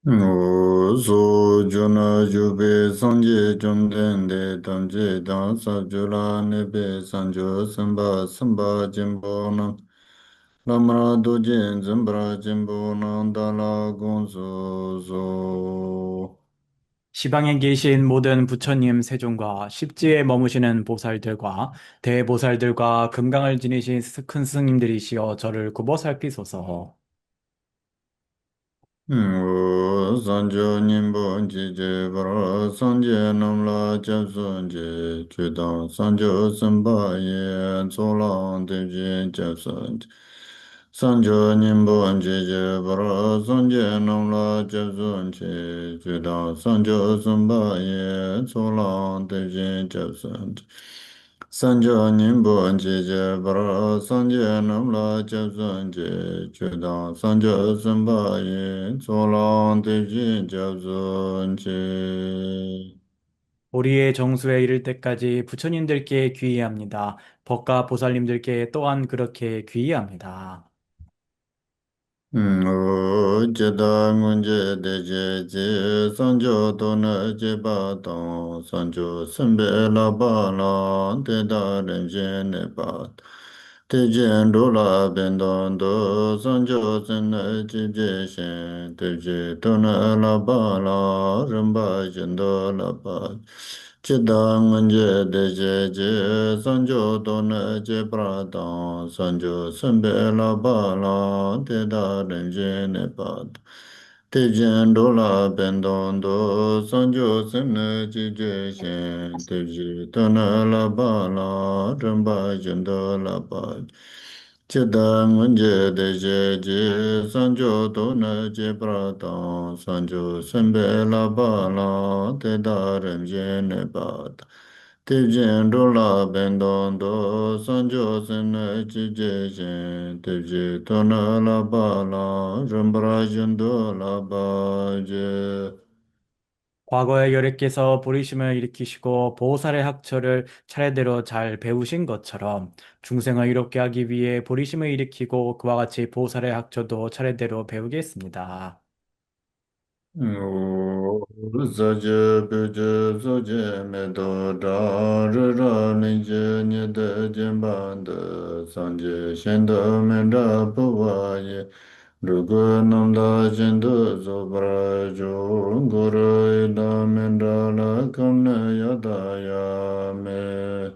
So juna jube sanje jumdende tamje dansa jula nebe sanjo samba samba jimbo nam lamra dojen zimbra jimbo nam dala gonzo zo. 시방에 계신 모든 부처님 세존과 십지에 머무시는 보살들과 대보살들과 금강을 지니신 큰 스님들이시여 저를 굽어 살피소서. Sanjo nimbo jije bra sanje namla japsanje chudan sanjo samba ye tsolang devje japsanje Sanjo nimbo jije bra sanje namla japsanje chudan sanjo samba ye tsolang devje japsanje Sanjo nimbo jije bra sanje namla japsanje chudan sanjo samba ye tsolang devje japsanje 우리의 정수에 이를 때까지 부처님들께 귀의합니다. 법과 보살님들께 또한 그렇게 귀의합니다. Jeda ngunje deje je sanjo dona je ba dong sanjo sembe la ba la te da ren je ne ba te je ndo la ben don do sanjo sen ne je je shen te je dona la ba la ren ba jen do la ba Jeda ngunje deje je sanjo dona je ba dong sanjo sembe la ba la te da ren je ne ba te jen do la ben don do sanjo sen ne ji je shen te ji ta na la ba la ren ba jen do la ba che da ngun je de je je sanjo do na je pra dong sanjo sen be la ba la te da ren je ne ba te jen do la ben don do sanjo sen ne ji je shen te ji ta na la ba la ren ba jen do la ba je 과거에 여력께서 부르심을 일으키시고 보살의 학처를 차례대로 잘 배우신 것처럼 중생을 이롭게 하기 위해 부르심을 일으키고 그와 같이 보살의 학처도 차례대로 배우겠습니다. Zaje beje zoje medo da re ra min je nye de jen ban de san je shen de men da bu wa ye ru gu nam da jen de zo bra jo gu re da men da la kam ne ya da ya me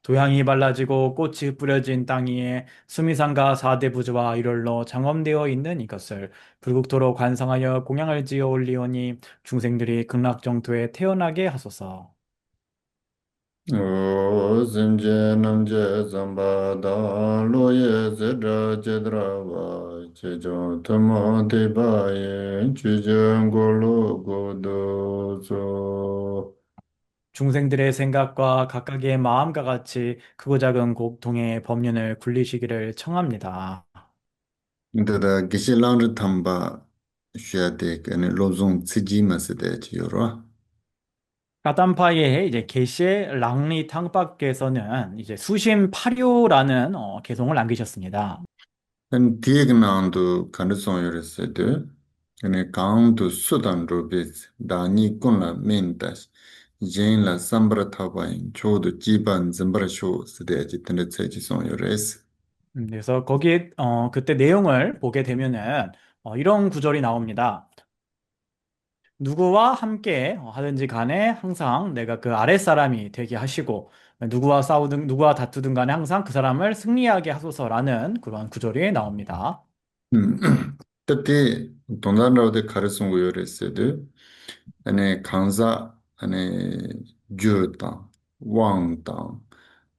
도향이 발라지고 꽃이 뿌려진 땅 위에 수미상가 사대부주와 이롤로 장엄되어 있는 이것을 불국토로 관상하여 공양을 지어 올리오니 중생들이 극락정토에 태어나게 하소서. Zinje namje zamba da lo ye zedra jedra wa che jo tamo te ba ye chu je go lo go do zo. 중생들의 생각과 각각의 마음과 같이 크고 작은 공통의 법륜을 굴리시기를 청합니다. Dada gishi lang tamba shua de kane lo zong tsi ji ma se de chi yorwa. 까담파의 이제 게시의 랑리 탕박께서는 이제 수심 8요라는 개송을 남기셨습니다. An tieg nang du kanda song yore se de kane kaang du sudan ro bez da ni kun la men dash jen la sambra thaba yin cho du jiban zimbra sho se de chi tanda tse chi song yore se. 그래서 거기에 그때 내용을 보게 되면은 이런 구절이 나옵니다. 누구와 함께 하든지 간에 항상 내가 그 아랫사람이 되게 하시고 누구와 다투든 간에 항상 그 사람을 승리하게 하소서라는 그런 구절이 나옵니다. Tate dondan rao de kare song yore se de ane kanza ane gyu tang wang tang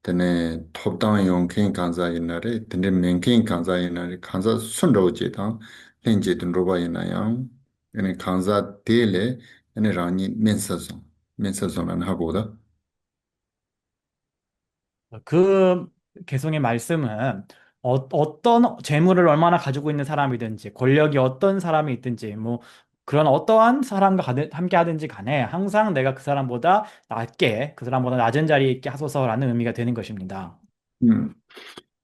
tene top tang yong ken kanza inare tene men ken kanza inare kanza sun rao je tang len je dun roba inayang ane kanza tele ane rani men sa song ane hago da. 그 개성의 말씀은 어떤 재물을 얼마나 가지고 있는 사람이든지 권력이 어떤 사람이 있든지 뭐 그런 어떠한 사람과 함께 하든지 간에 항상 내가 그 사람보다 낮게 그 사람보다 낮은 자리에 있게 하소서라는 의미가 되는 것입니다.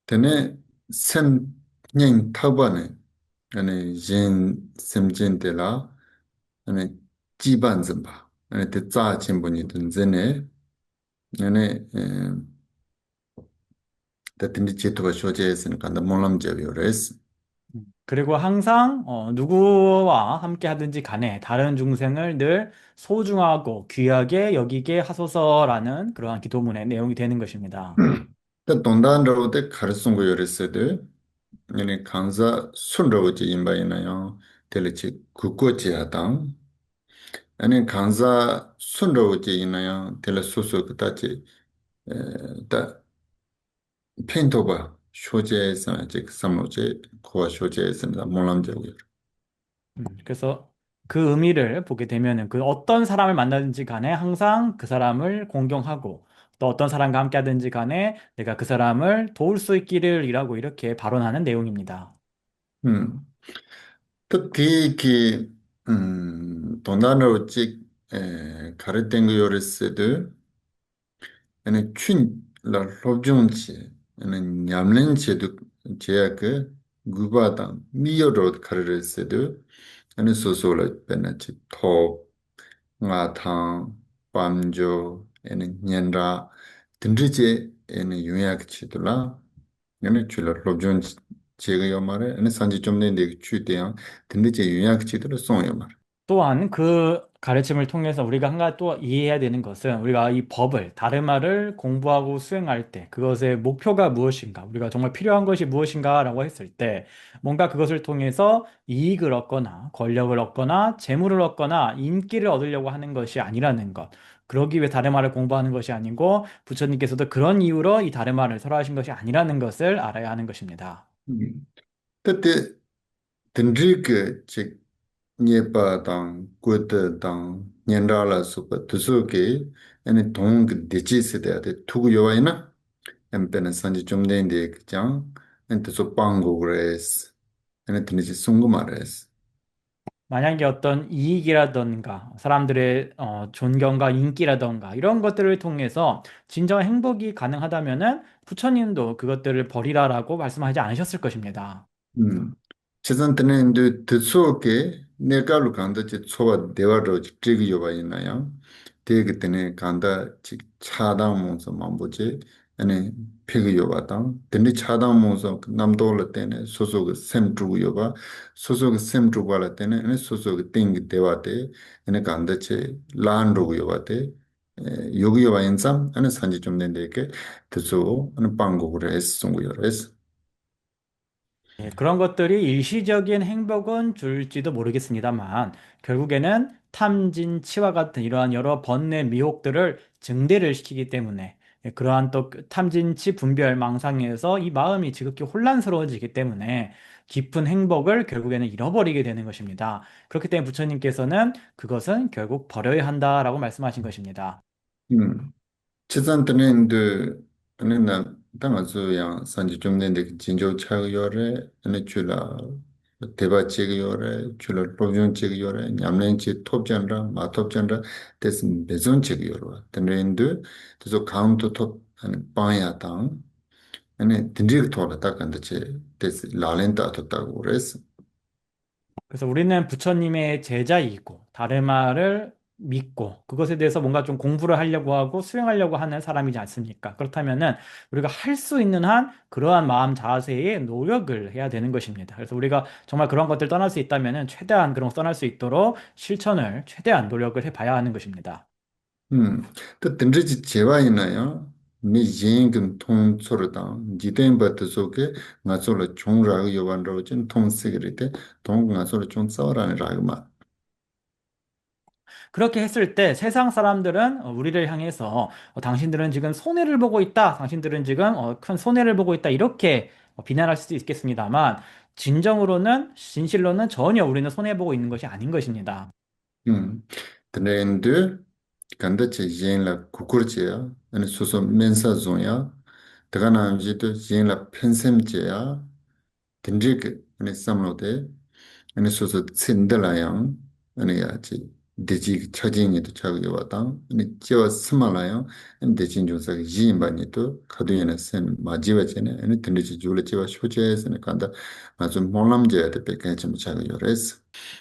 Tene sem nying tawba ne ane yin sem jin de la ane jiban zimba, ane te tsa chenpo ni dun zene, ane ta tindi chetuwa shoche esene kanda molam jabi yores. 그리고 항상 누구와 함께 하든지 간에 다른 중생을 늘 소중하고 귀하게 여기게 하소서라는 그러한 기도문의 내용이 되는 것입니다. Ta dondan rawo te karasungu yores de, ane kanza sun rawo je inba inayo, tele che kuko che atang, ane kanza sun rawo je inayo, tele susu kata che, ta 펜토바 쇼제에서 이제 삼로제 고아 쇼제에서 몰람제고요. 그래서 그 의미를 보게 되면은 그 어떤 사람을 만나든지 간에 항상 그 사람을 공경하고 또 어떤 사람과 함께 하든지 간에 내가 그 사람을 도울 수 있기를 이라고 이렇게 발언하는 내용입니다. 음. 특히 돈나노 직 가르땡고 요레스드 에네 춘라 로종치 에네 냠렌치도 제약 구바다 미여로 가르레스드 에네 소소라 베나치 토 ngāthāng, pāṃjō, nyendrā, tindrīche yuñyāk chidulā, chūla lobzhōn chīga yō mara, 산지 좀 내내 chūtiyāng, tindrīche yuñyāk chidulā sōng yō mara. 또한 그 가르침을 통해서 우리가 한 가지 또 이해해야 되는 것은 우리가 이 법을, 다르마를 공부하고 수행할 때 그것의 목표가 무엇인가, 우리가 정말 필요한 것이 무엇인가라고 했을 때 뭔가 그것을 통해서 이익을 얻거나 권력을 얻거나 재물을 얻거나 인기를 얻으려고 하는 것이 아니라는 것. 그러기 위해 다르마를 공부하는 것이 아니고 부처님께서도 그런 이유로 이 다르마를 설하신 것이 아니라는 것을 알아야 하는 것입니다. 그때 tindrīke chik nyepa tāng, kūta tāng, nyendrāla sūpa, tūsūke, tōng dēchī siddhāyate tūgu yōwa 산지 좀 내내 그냥 엔터서 빵고 그래스 엔터니지 송구마레스 만약에 어떤 이익이라던가 사람들의 존경과 인기라던가 이런 것들을 통해서 진정한 행복이 가능하다면은 부처님도 그것들을 버리라라고 말씀하지 않으셨을 것입니다. 치산테네 드소게 네가루 간다 치 초바 대화로 찍기 요바 있나요? 되게 때네 간다 치 차다면서 만보지 아니 피기 요바다 근데 차다면서 남도를 때네 소소가 셈주고 요바 소소가 셈주고 할 때네 아니 소소가 땡기 대화대 아니 간다 치 란로 요바대 요기 요바 인삼 아니 산지 좀 된데게 드소 아니 방고를 했어 요레스 예, 그런 것들이 일시적인 행복은 줄지도 모르겠습니다만 결국에는 탐진치와 같은 이러한 여러 번뇌 미혹들을 증대를 시키기 때문에 그러한 또 탐진치 분별 망상에서 이 마음이 지극히 혼란스러워지기 때문에 깊은 행복을 결국에는 잃어버리게 되는 것입니다. 그렇기 때문에 부처님께서는 그것은 결국 버려야 한다라고 말씀하신 것입니다. 치산트는데 안에나 당아서야 산지 좀 된데 진조 차요래 안에 줄라 대바치기 요래 줄라 로존치기 요래 냠렌치 톱잔라 마톱잔라 데스 베존치기 요래 근데 그래서 카운트 톱 안에 방야당 안에 딘디르 토라 딱한테 데스 라렌타 톱다고 그랬어 그래서 우리는 부처님의 제자이고 다르마를 믿고 그것에 대해서 뭔가 좀 공부를 하려고 하고 수행하려고 하는 사람이지 않습니까? 그렇다면은 우리가 할 수 있는 한 그러한 마음 자세에 노력을 해야 되는 것입니다. 그래서 우리가 정말 그런 것들 떠날 수 있다면은 최대한 그런 거 떠날 수 있도록 실천을 최대한 노력을 해봐야 하는 것입니다. 음, 또 든지 제와 있나요? 미 징금 통초르다 지된 버트 속에 나솔로 종라고 요반로 진 통세그리데 동 나솔로 좀 싸우라는 라그마 그렇게 했을 때 세상 사람들은 우리를 향해서 당신들은 지금 손해를 보고 있다. 당신들은 지금 큰 손해를 보고 있다. 이렇게 비난할 수도 있겠습니다만 진정으로는 진실로는 전혀 우리는 손해보고 있는 것이 아닌 것입니다. 음 근데 간다체 옌라 쿠쿠르체야 아니 소소 멘사 존야 드가나지도 옌라 펜셈체야 딘지크 아니 삼로데 아니 소소 츤들라양 아니 야치 대지 차진이도 차고 왔다. 근데 저 스말아요. 대진 조사 지인반이도 가도에는 센 마지와잖아. 아니 근데지 줄을 제가 쇼제에서는 간다. 아주 몰람제야 돼. 백에 좀 차고 요래서.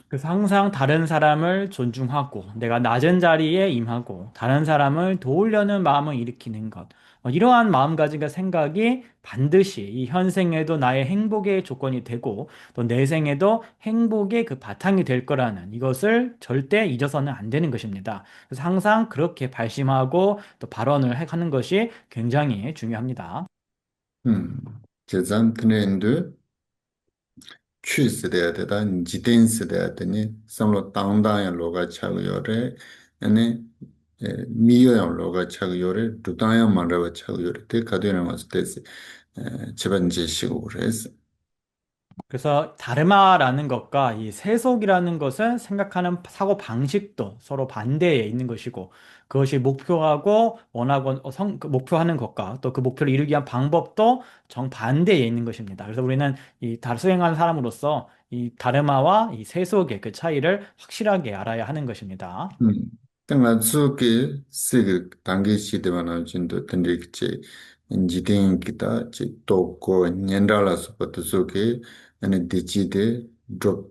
그래서 항상 다른 사람을 존중하고 내가 낮은 자리에 임하고 다른 사람을 도우려는 마음을 일으키는 것. 이러한 마음가짐과 생각이 반드시 이 현생에도 나의 행복의 조건이 되고 또 내생에도 행복의 그 바탕이 될 거라는 이것을 절대 잊어서는 안 되는 것입니다. 그래서 항상 그렇게 발심하고 또 발언을 하는 것이 굉장히 중요합니다. 음. 제잔 트렌드 취스돼야 되다. 지텐스돼야 되니. 삼로 당당한 로가 차고 요래. 아니 미여양 로가 차고 요래. 두당양 말로가 차고 요래. 대 가도에는 왔을 때 집안 제시고 그래서. 그래서 다르마라는 것과 이 세속이라는 것은 생각하는 사고 방식도 서로 반대에 있는 것이고 그것이 목표하고 원하고 그 목표하는 것과 또 그 목표를 이루기 위한 방법도 정반대에 있는 것입니다. 그래서 우리는 이 수행하는 사람으로서 이 다르마와 이 세속의 그 차이를 확실하게 알아야 하는 것입니다. Tengah tsu ke sik tangi shi dewa na jindu tendik che jiteng kita che toko nyendala sopa tsu ke ane dechi de drop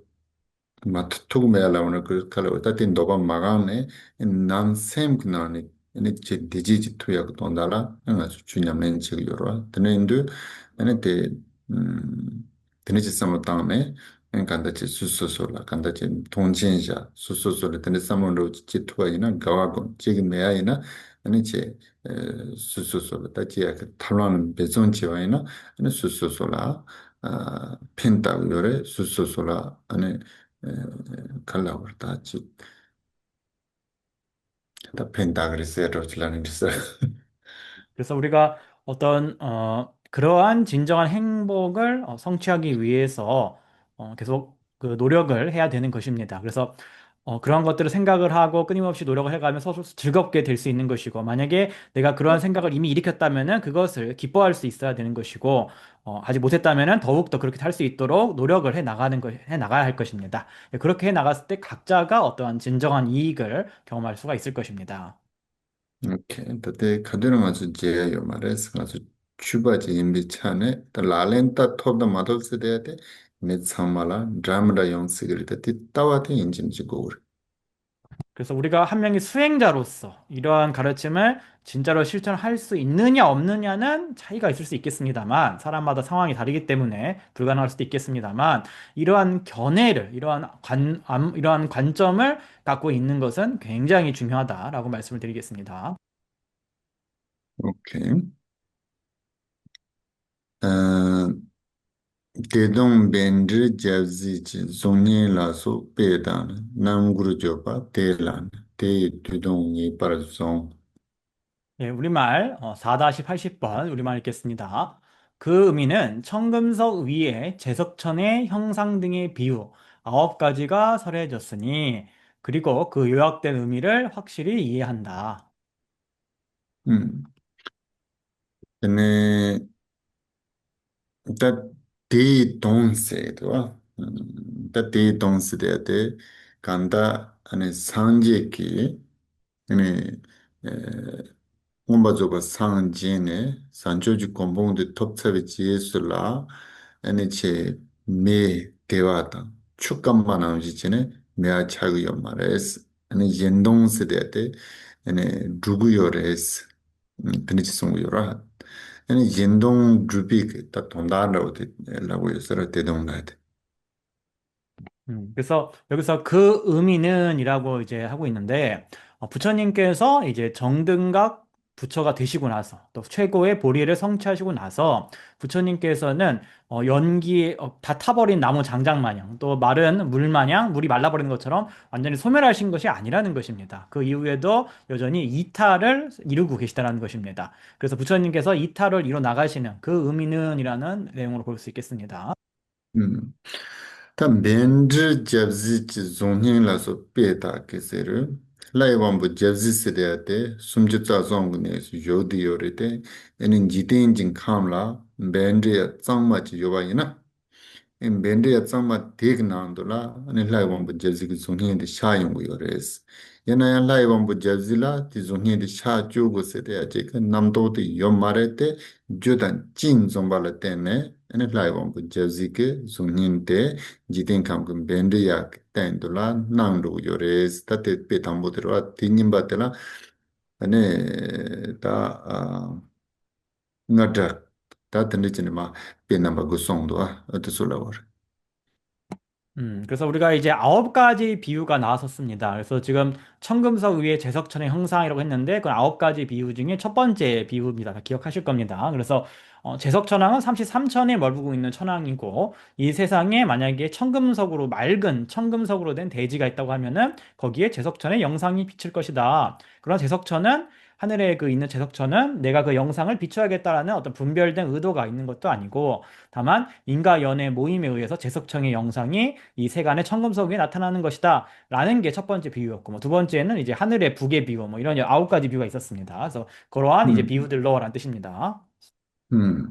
mat tuk mea la wana kuru kala wata ten doba maga ne nan sem kina ane che dechi chi tuya ku tonda la nga su chunyam nen che yorwa tena indu ane te tena chi samu tang ne ane kanda che su su su la kanda che tong chen sha su su su la tena samu ro chi tuwa ina gawa gon che ki mea ina ane che su su su la ta chi ya ka talwan bezon che wa ina ane su su su la pen ta yore su su su la ane kal라 그러다 지 다 펜다 그랬어요 로틀라는 데서 그래서 우리가 어떤 그러한 진정한 행복을 성취하기 위해서 계속 그 노력을 해야 되는 것입니다. 그래서 그런 것들을 생각을 하고 끊임없이 노력을 해가면 서로 즐겁게 될 수 있는 것이고 만약에 내가 그러한 생각을 이미 일으켰다면은 그것을 기뻐할 수 있어야 되는 것이고 하지 못했다면은 더욱더 그렇게 할 수 있도록 노력을 해 나가야 할 것입니다. 그렇게 해 나갔을 때 각자가 어떠한 진정한 이익을 경험할 수가 있을 것입니다. 오케이 그때 가드는 아주 제요 말해서 아주 추바지 임비 차네 더 라렌타 톱다 마돌스 데데 네 참말라 드라마다 용스그리 때 따와테 인진지고 그래서 우리가 한 명의 수행자로서 이러한 가르침을 진짜로 실천할 수 있느냐 없느냐는 차이가 있을 수 있겠습니다만 사람마다 상황이 다르기 때문에 불가능할 수도 있겠습니다만 이러한 견해를 이러한 관점을 갖고 있는 것은 굉장히 중요하다라고 말씀을 드리겠습니다. 오케이 어 대동 벤드 잡지지 종이라서 배단 남구르 줘봐 대란 대 대동이 빠르송 예, 우리말 4-80번 우리말 읽겠습니다. 그 의미는 청금석 위에 제석천의 형상 등의 비유 9가지가 설해졌으니 그리고 그 요약된 의미를 확실히 이해한다. 음 근데 다 대동세도 다 대동세대 간다 아니 상제기 아니 umbazoba 상진에 산조지 공봉도 톱차비 지에슬라 아니 제 매 대화다 축감만 나오지네 내가 차그 말레스 아니 연동세대 아니 누구요레스 드니치 송요라 아니 연동 주빅 다 돈다라고 라고 해서 대동나데 그래서 여기서 그 의미는이라고 이제 하고 있는데 부처님께서 이제 정등각 부처가 되시고 나서 또 최고의 보리를 성취하시고 나서 부처님께서는 연기 다 타버린 나무 장작 마냥 또 마른 물 마냥 물이 말라버리는 것처럼 완전히 소멸하신 것이 아니라는 것입니다. 그 이후에도 여전히 이타를 이루고 계시다는 것입니다. 그래서 부처님께서 이타를 이뤄 나가시는 그 의미는이라는 내용으로 볼 수 있겠습니다. Tā bēnzhī gyabzī chī zhōngyīng lā sō pē tā kēsē rī, lā yī wāmbu gyabzī sē rī yā tē, sūm chī tsā zhōng gu nē sō yō dī yō rī tē, yā nī jī tēng jīng khām lā, bēnzhī yā tsāng mā chī yō bā yī na, in bende ya tsama tek nando la ane lai wambu jebzi ki zunghen di sha yungu yo res. Yana ya lai wambu jebzi la di zunghen di sha chugu se te ya cheka namdo di yom mare te jodan jing zomba la tenne ane lai wambu jebzi ki zunghen te jiten kam kun bende ya tendo la nangdo yo res. Ta te pe tambo te rwa ti nyimba te la ane ta nga drak ta tende chine ma pe namba gu songdo ate sula war. 그래서 우리가 이제 9가지 비유가 나왔었습니다. 그래서 지금 청금석 위에 제석천의 형상이라고 했는데 그 9가지 비유 중에 첫 번째 비유입니다. 다 기억하실 겁니다. 그래서 제석천왕은 33천에 멀부고 있는 천왕이고 이 세상에 만약에 청금석으로 맑은 청금석으로 된 대지가 있다고 하면은 거기에 제석천의 영상이 비칠 것이다. 그런 제석천은 하늘에 그 있는 제석천은 내가 그 영상을 비춰야겠다라는 어떤 분별된 의도가 있는 것도 아니고 다만 인과 연의 모임에 의해서 제석천의 영상이 이 세간의 청금석 위에 나타나는 것이다. 라는 게 첫 번째 비유였고, 뭐 두 번째는 이제 하늘의 북의 비유, 뭐 이런 9가지 비유가 있었습니다. 그래서 그러한 이제 비유들로 라는 뜻입니다. 음.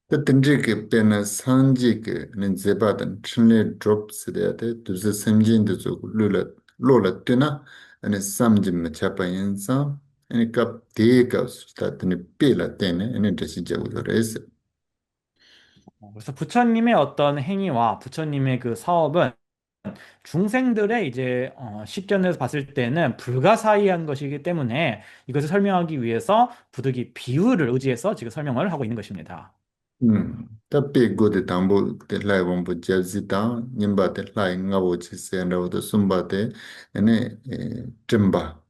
그 든지 배는 상지 는 제바든 춘레 드롭 스데데 두즈 semjin 조 룰라 로라 뜨나 아니 삼짐 차파 인사 아니 갑 대가 스타트니 빼라 때네 아니 다시 저거레스 그래서 부처님의 어떤 행위와 부처님의 그 사업은 중생들의 이제 식견에서 봤을 때는 불가사의한 것이기 때문에 이것을 설명하기 위해서 부득이 비유를 의지해서 지금 설명을 하고 있는 것입니다. tapé gode tambo te lai wambo jazita nyimba te lai ngabo chi senda de sumba te ene timba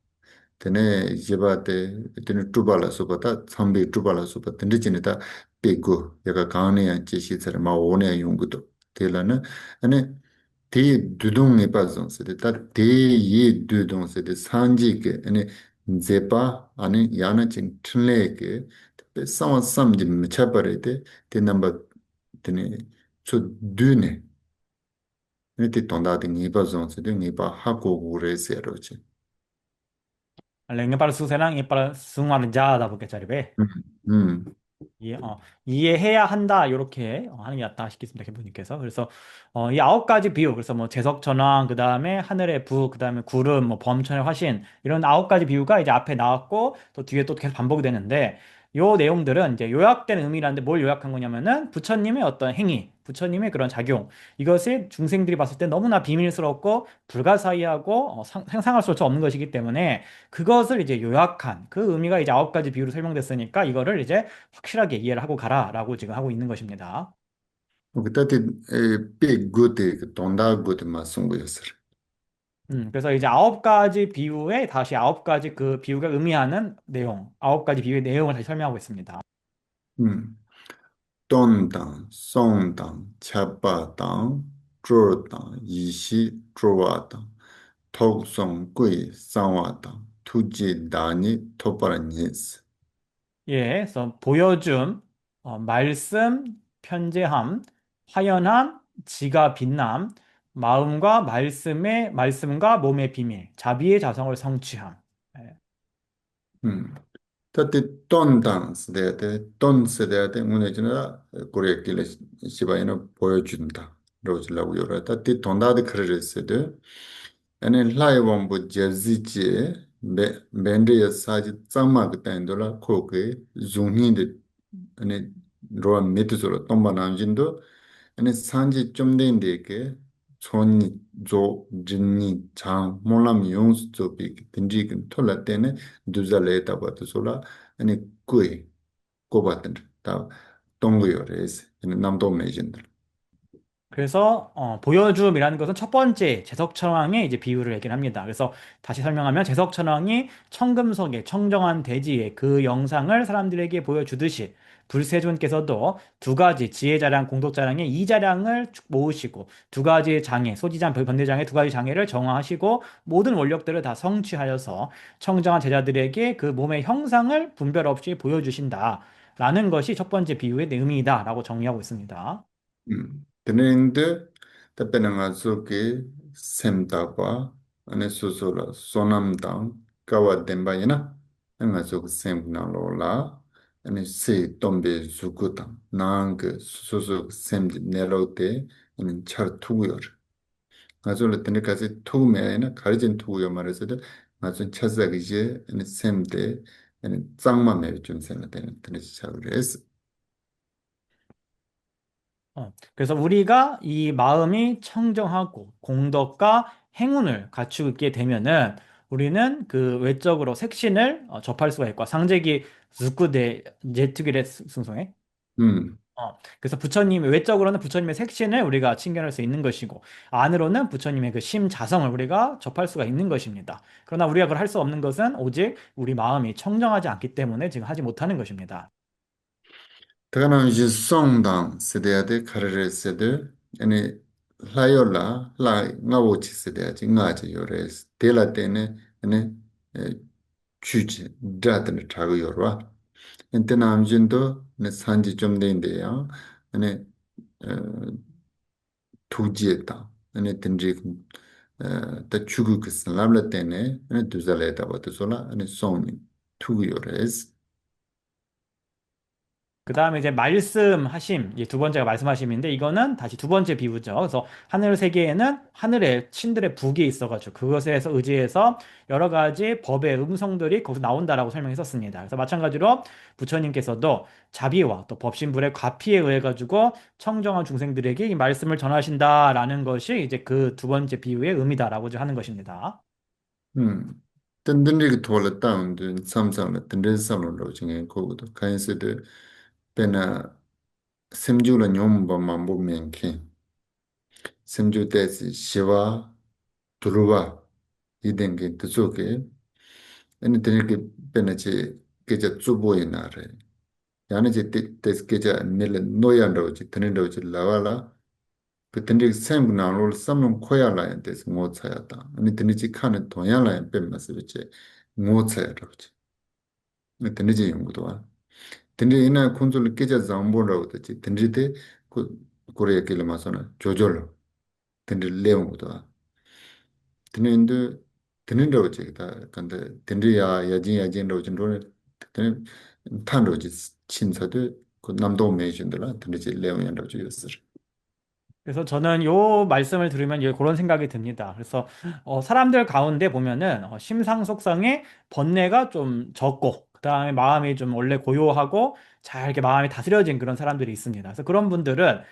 tene jeba te tene tubala subata sambe tubala subata tene jinita pego yaga kaane ya chi shi sare ma one ya yungudo te la na ene te dudong ne pas on se ta te ye dudong se de sanji ke ene zepa ane yana chin thle ke pe sama samji mchapare te namba tene so dune ne te tonda de ni pas on se de ni pa hako gure se roche 랭게파르 수세랑 이빠르 숭아르 자다 보게 음 이해해야 한다 이렇게 하는 게 낫다 싶겠습니다. 개부님께서 그래서 이 9가지 비유 그래서 뭐 제석천왕 그다음에 하늘의 부 그다음에 구름 뭐 범천의 화신 이런 9가지 비유가 이제 앞에 나왔고 또 뒤에 또 계속 반복이 되는데 요 내용들은 이제 요약된 의미라는데 뭘 요약한 거냐면은 부처님의 어떤 행위 부처님의 그런 작용 이것을 중생들이 봤을 때 너무나 비밀스럽고 불가사의하고 상상할 수 없는 것이기 때문에 그것을 이제 요약한 그 의미가 이제 9가지 비유로 설명됐으니까 이거를 이제 확실하게 이해를 하고 가라라고 지금 하고 있는 것입니다. 그때 pe gote tonda gote masungo yasar 그래서 이제 9가지 비유에 다시 9가지 그 비유가 의미하는 내용, 9가지 비유의 내용을 다시 설명하고 있습니다. 돈당, 송당, 차바당, 쪼당, 이시, 쪼와당, 톡송, 꾸이, 상와당, 투지, 다니, 토바라니스. 예, 그래서 보여줌, 말씀, 편재함, 화연함, 지가 빛남, 마음과 말씀과 몸의 비밀, 자비의 자성을 성취함. 예. 음. tatte 돈당 세대데 돈 세대데 문에지나 고레길에 시바이나 보여준다. 로즈라고 요라 tatte 돈다데 크레레스데 아니 라이원부 제지지 벤데야 사지 짱마그 땡돌라 코게 중힌데 아니 로아 메트소라 톰바남진도 아니 산지 좀 된데게 촌니 조 진니 장 몰람 용스 조비 딘지긴 톨라테네 두잘레타 바트소라 아니 꾸이 고바튼 다 동고요레스 남도 메진들 그래서 보여줌이라는 것은 첫 번째 제석천왕의 이제 비유를 얘기를 합니다. 그래서 다시 설명하면 제석천왕이 청금석의 청정한 대지의 그 영상을 사람들에게 보여주듯이 불세존께서도 2가지 지혜자량, 공덕자량의 2자량을 모으시고 2가지의 장애, 소지장, 번뇌장애 2가지 장애를 정화하시고 모든 원력들을 다 성취하여서 청정한 제자들에게 그 몸의 형상을 분별 없이 보여주신다. 라는 것이 첫 번째 비유의 의미이다. 라고 정리하고 있습니다. 드는데 답변은 아주게 셈다바 아니 소소라 소남당 가와 덴바이나 아주 셈나로라 아니 세 tombe zukutam nang soso sem nelote 잘 투구요. 나중에 때까지 투구매나 가르진 투구요 말해서도 나중 찾아가기 이제 샘때 짱만 좀 생각되는 그런 차를 했어. 그래서 우리가 이 마음이 청정하고 공덕과 행운을 갖추게 되면은 우리는 그 외적으로 색신을 접할 수가 있고 상제기 zukude 제투기레 승송해. 그래서 부처님 외적으로는 부처님의 색신을 우리가 칭견할 수 있는 것이고 안으로는 부처님의 그 심자성을 우리가 접할 수가 있는 것입니다. 그러나 우리가 그걸 할 수 없는 것은 오직 우리 마음이 청정하지 않기 때문에 지금 하지 못하는 것입니다. 다가나 이제 송당 세대야데 카르레 세대 아니 라이올라 라 나오치 세대야지 나지 요레스 데라 때네 아니 주지 다들 자고 요라 엔테나 암진도 네 산지 좀 된대요 아니 투지했다 아니 든지 다 주고 그 살람라 때네 아니 두잘했다 버터솔라 아니 송니 투고 요레스 그 다음에 이제 말씀하심, 이제 두 번째가 말씀하심인데 이거는 다시 두 번째 비유죠. 그래서 하늘 세계에는 하늘에 신들의 북이 있어가지고 그것에서 의지해서 여러 가지 법의 음성들이 거기서 나온다라고 설명했었습니다. 그래서 마찬가지로 부처님께서도 자비와 또 법신불의 과피에 의해 가지고 청정한 중생들에게 이 말씀을 전하신다라는 것이 이제 그 두 번째 비유의 의미다라고 하는 것입니다. 든든히 돌아 다운드 삼삼을 든든 삼으로 중에 거기도 카인스드 페나 semjula nyomba mambo menke semju tesi shiva turuva idenge tsuke ene tenike pena che keja tsubo inare yani che tes keja mele noyanda che tenendo che lavala que tenike sem na rol samum koya la entes ngo tsayata ene tenike khane toya la pemma se che ngo tsayata ene tenike yongdo 근데 이나 콘솔 깨져 잠보라고 했지. 근데 그 고래 얘기를 마서나 조절로. 근데 레온 것도. 근데 근데 어제다. 근데 근데야 야진라고 진도는 근데 탄로지 친사도 그 남도 메이션들라 근데 제 레온이라고 주였어. 그래서 저는 요 말씀을 들으면 이제 그런 생각이 듭니다. 그래서 사람들 가운데 보면은 심상속상의 번뇌가 좀 적고 그다음에 마음이 좀 원래 고요하고 잘 이렇게 마음이 다스려진 그런 사람들이 있습니다. 그래서 그런 분들은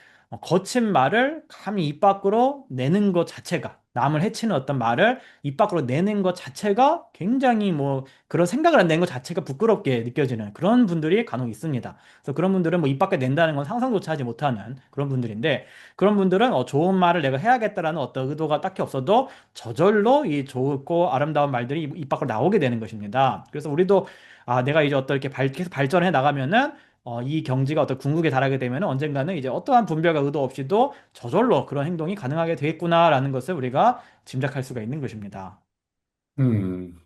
거친 말을 감히 입 밖으로 내는 것 자체가 남을 해치는 어떤 말을 입 밖으로 내는 것 자체가 굉장히 뭐 그런 생각을 안 내는 것 자체가 부끄럽게 느껴지는 그런 분들이 간혹 있습니다. 그래서 그런 분들은 뭐 입 밖에 낸다는 건 상상조차 하지 못하는 그런 분들인데 그런 분들은 좋은 말을 내가 해야겠다라는 어떤 의도가 딱히 없어도 저절로 이 좋고 아름다운 말들이 입 밖으로 나오게 되는 것입니다. 그래서 우리도 내가 이제 어떤 이렇게 계속 발전해 나가면은 이 경지가 어떤 궁극에 달하게 되면은 언젠가는 이제 어떠한 분별과 의도 없이도 저절로 그런 행동이 가능하게 되겠구나라는 것을 우리가 짐작할 수가 있는 것입니다. 음.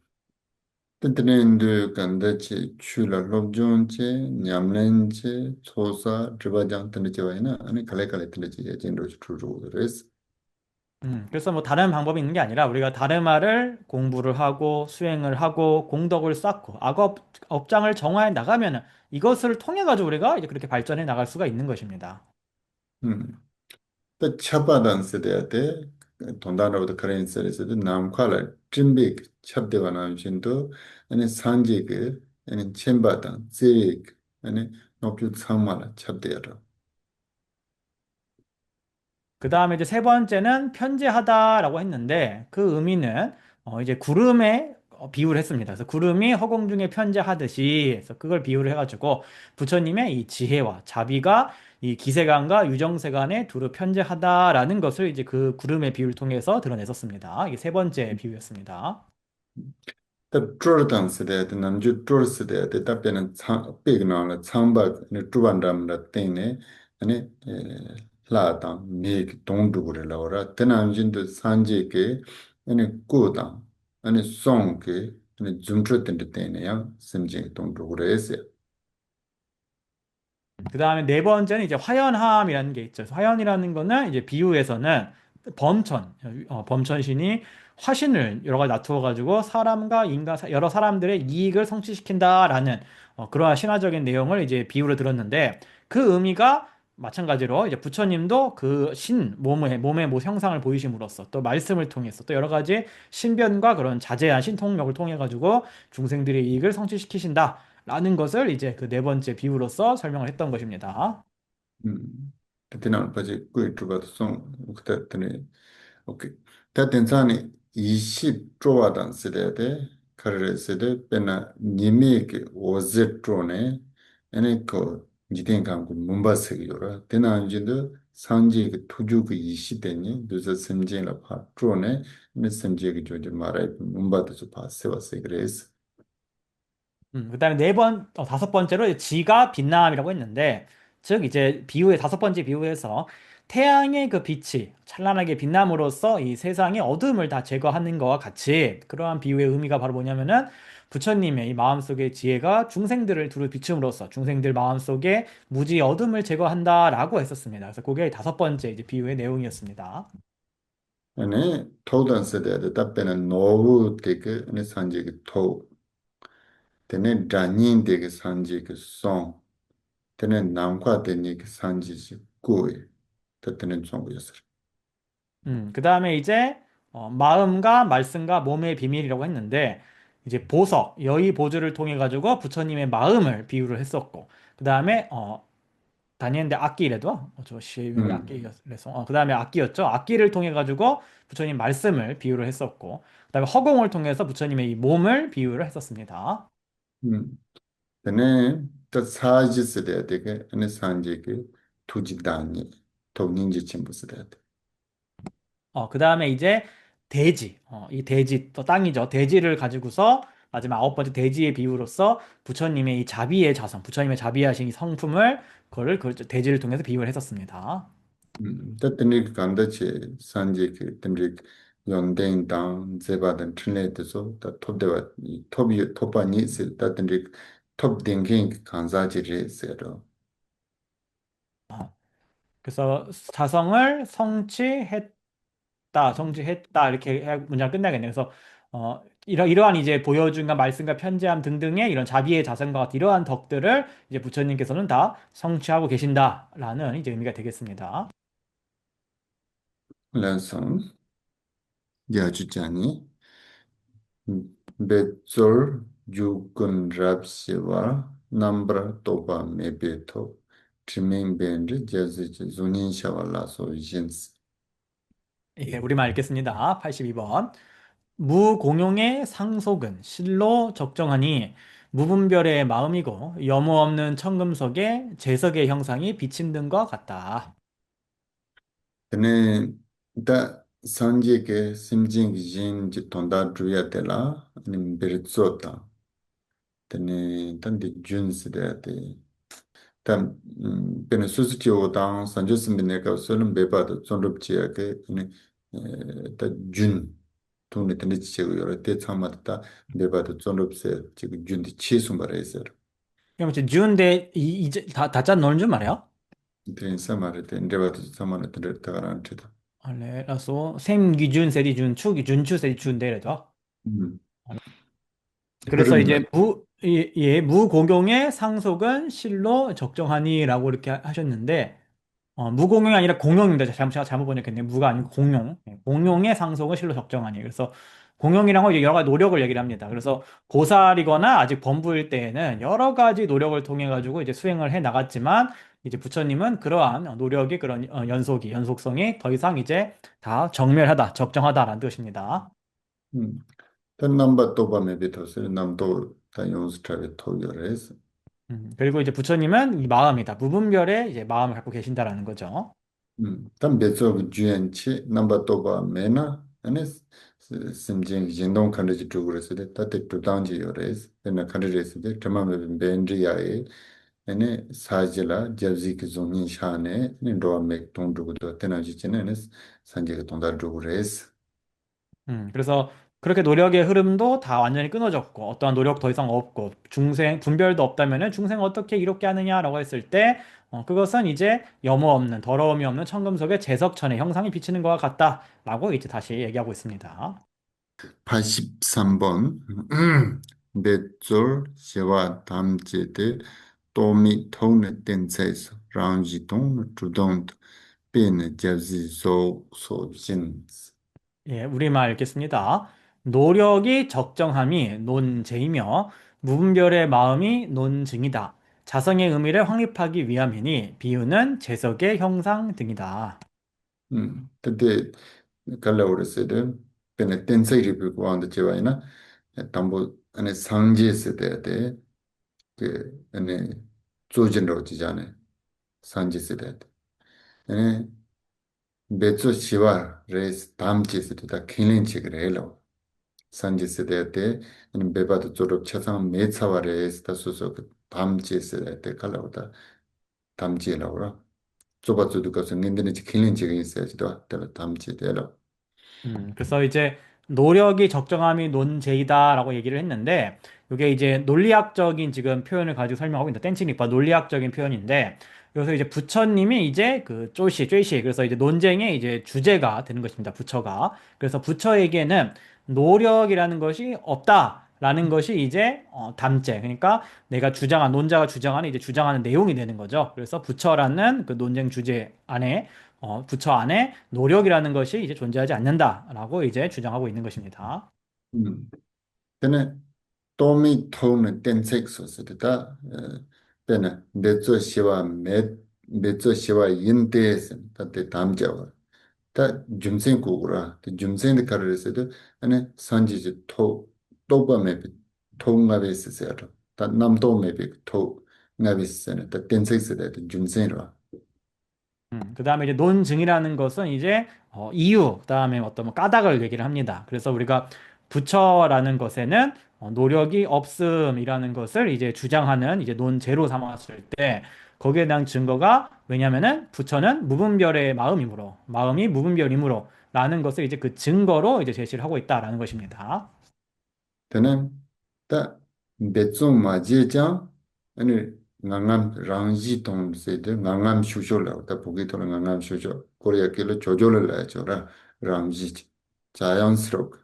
뜬뜬한데 간다치 출라 롭존체 냠렌체 소사 드바장 뜬데 와이나 아니 칼레칼레 뜬데 예진로 주루르레스. 그래서 뭐 다른 방법이 있는 게 아니라 우리가 다르마를 공부를 하고 수행을 하고 공덕을 쌓고 업장을 정화해 나가면은 이것을 통해 가지고 우리가 이제 그렇게 발전해 나갈 수가 있는 것입니다. 음. 또 첩바단 세대한테 돈다라고도 그런 세대에서도 남칼을 준비 첩대가나 신도 아니 산지그 아니 쳔바단 세릭 아니 높주 상마라 첩대야라. 그 다음에 이제 세 번째는 편재하다라고 했는데 그 의미는 이제 구름에 비유를 했습니다. 그래서 구름이 허공 중에 편재하듯이 그래서 그걸 비유를 해가지고 부처님의 이 지혜와 자비가 이 기세간과 유정세간에 두루 편재하다라는 것을 이제 그 구름의 비유를 통해서 드러냈었습니다. 이게 세 번째 비유였습니다. 또 쪼르단 세대한테 남주 쪼르 세대한테 답변은 삐그나라 창박 투반담라 때네 아니 라다 미 동두고를 나오라 때남진도 산지게 아니 꾸다 아니 송게 아니 줌트르텐데 때네야 심지 동두고레스. 그 다음에 네 번째는 이제 화연함이라는 게 있죠. 화연이라는 거는 이제 비유에서는 범천신이 화신을 여러 가지 놔두어 가지고 사람과 인간 여러 사람들의 이익을 성취시킨다라는 그러한 신화적인 내용을 이제 비유로 들었는데 그 의미가 마찬가지로 이제 부처님도 그 몸의 뭐 형상을 보이심으로써 또 말씀을 통해서 또 여러 가지 신변과 그런 자제한 신통력을 통해 가지고 중생들의 이익을 성취시키신다라는 것을 이제 그 네 번째 비유로서 설명을 했던 것입니다. 그때는 바지 꾸이 들어가서 송 그때는 오케이. 다된산이 20 조와단 세대데 카르레세데 페나 니메게 오제 조네 에네코 지iten강고 문바세기요라 테나안진도 산지 그 투주 그 20대니 그래서 sem제라 파 조네 네 sem제기 조지 마라이 문바도 파세와세 그레스 그다음에 다섯 번째로 이제 지가 빛남이라고 했는데, 즉 이제 다섯 번째 비유에서 태양의 그 빛이 찬란하게 빛남으로써 이 세상의 어둠을 다 제거하는 것과 같이 그러한 비유의 의미가 바로 뭐냐면은 부처님의 이 마음속의 지혜가 중생들을 두루 비춤으로써 중생들 마음속에 무지 어둠을 제거한다라고 했었습니다. 그래서 그게 다섯 번째 이제 비유의 내용이었습니다. 에네 토단 세대데 답변은 노부 테게 에네 산지 그토 테네 다닌 데게 산지 그송 테네 남과 데니 그 산지 꾸이 테테는 총고였어. 그다음에 이제 마음과 말씀과 몸의 비밀이라고 했는데 이제 보석, 여의 보주를 통해 가지고 부처님의 마음을 비유를 했었고 그다음에 다니엘인데 악기래도 저 시왜 악기래서 그다음에 악기였죠. 악기를 통해 가지고 부처님 말씀을 비유를 했었고 그다음에 허공을 통해서 부처님의 이 몸을 비유를 했었습니다. 음. 근데 또 사지스래야 되게 아니 산지게 투지다니 독nin지 침부스래야 돼. 그다음에 이제 이 대지, 또 땅이죠. 대지를 가지고서 마지막 아홉 번째 대지의 비유로서 부처님의 이 자비의 자성, 부처님의 자비하신 이 성품을 그 대지를 통해서 비유를 했었습니다. 또 간다치 산지게 든리 연대인당 제바든 트네트서 다 톱대와 이 톱이 톱바니 있다 든리 톱 댕긴 간사지리세로. 그래서 자성을 성취했다 이렇게 문장 끝나겠네요. 그래서 이러한 이제 보여준과 말씀과 편지함 등등의 이런 자비의 자성과 같은 이러한 덕들을 이제 부처님께서는 다 성취하고 계신다라는 이제 의미가 되겠습니다. 란성 야주자니 베졸 유근 랍시와 남브라 토바 메베토 트림벤드 제즈지 존인샤왈라소 진스 예, 우리말 읽겠습니다. 82번. 무공용의 상속은 실로 적정하니 무분별의 마음이고 여무 없는 청금석에 재석의 형상이 비친 등과 같다. 근데 다 산지게 심징 진 돈다 주야텔라 아니 베르츠오타 근데 단디 준스데데 단 베네 수수티오당 산조스미네가 솔은 베바도 존럽지야게 아니 다준 돈에 단디 지고 여러 때 참마다 베바도 존럽세 지금 준디 치수 말해서 그럼 이제 주인데 이제 다짜 넣는 줄 말이야? 드린사 말에 인데바도 참마나 들었다가란테다 원래라서 셈기준 세리준 추기준 추세리준 데래죠. 음 그래서 그런 말 이제 무공용의 상속은 실로 적정하니라고 이렇게 하셨는데 무공용이 아니라 공용입니다. 제가 잘못 번역했네요. 무가 아니고 공용. 공용의 상속은 실로 적정하니. 그래서 공용이란 건 이제 여러 가지 노력을 얘기를 합니다. 그래서 고살이거나 아직 범부일 때에는 여러 가지 노력을 통해 가지고 이제 수행을 해 나갔지만 이제 부처님은 그러한 노력이 그런 연속성이 더 이상 이제 다 정멸하다, 적정하다라는 뜻입니다. 단 넘버 또 밤에 비터스 남도 다 용스트라베 토요레스 그리고 이제 부처님은 이 마음이다. 무분별의 이제 마음을 갖고 계신다라는 거죠. 단 베조 주엔치 넘버 또 밤에나 아니 심징 진동 칸르지 두그레스 다테 두단지 요레스 에나 칸르레스 데 트마메 벤드리아에 아니 사질라 잡지키 존인 샤네 니 도메 동두고도 테나지체네 산제가 동달 두그레스 그래서 그렇게 노력의 흐름도 다 완전히 끊어졌고, 어떠한 노력 더 이상 없고, 분별도 없다면은 중생 어떻게 이롭게 하느냐라고 했을 때, 그것은 이제 염호 없는, 더러움이 없는 청금석의 제석천의 형상이 비치는 것과 같다라고 이제 다시 얘기하고 있습니다. 83번 베졸 세와 담제데 또미 토네 댄세스 랑지동 주동 베네 잡지 소진 예, 우리말 읽겠습니다. 노력이 적정함이 논제이며 무분별의 마음이 논증이다. 자성의 의미를 확립하기 위함이니 비유는 재석의 형상 등이다. 근데 kalla ora sede pene tensai ripu ko anda chewaina tambo ane sangje sede de ke ane zojin ro chi jane sangje sede ane betso shiwa res tamje sede da kilin chi gre lo sangje sede de ane beba de zorop chasang me chawa res da so tamje sede de kalla ora tamje la ora zoba zodu ka so ngindene chi kilin chi ge 있어야지 도 tamje de lo 그래서 이제 노력이 적정함이 논제이다라고 얘기를 했는데 이게 이제 논리학적인 지금 표현을 가지고 설명하고 있다. 땡칭리파 논리학적인 표현인데 여기서 이제 부처님이 이제 그 쪼시 그래서 이제 논쟁의 이제 주제가 되는 것입니다. 부처가. 그래서 부처에게는 노력이라는 것이 없다라는 것이 이제 담제. 그러니까 내가 주장한 논자가 주장하는 이제 주장하는 내용이 되는 거죠. 그래서 부처라는 그 논쟁 주제 안에 부처 안에 노력이라는 것이 이제 존재하지 않는다라고 이제 주장하고 있는 것입니다. tene tomi tone tensek so se ta tene bezo shiwa me bezo shiwa yinte se ta te tamja wa ta jumsen ku gura te jumsen de kar se de ane sanji ji toba me bi to nga be se se ta nam to me bi to nga be se ne ta tensek se de jumsen ro 그다음에 이제 논증이라는 것은 이제 이유, 그다음에 어떤 뭐 까닭을 얘기를 합니다. 그래서 우리가 부처라는 것에는 노력이 없음이라는 것을 이제 주장하는 이제 논제로 삼았을 때 거기에 대한 증거가 왜냐면은 부처는 무분별의 마음이므로 마음이 무분별이므로 라는 것을 이제 그 증거로 이제 제시를 하고 있다라는 것입니다. tene ta bezo ma je jang ane ngangam rangji tong se de ngangam shusho la ta pogi to ngangam shusho korea ke lo jojo la cho ra rangji 자연스럽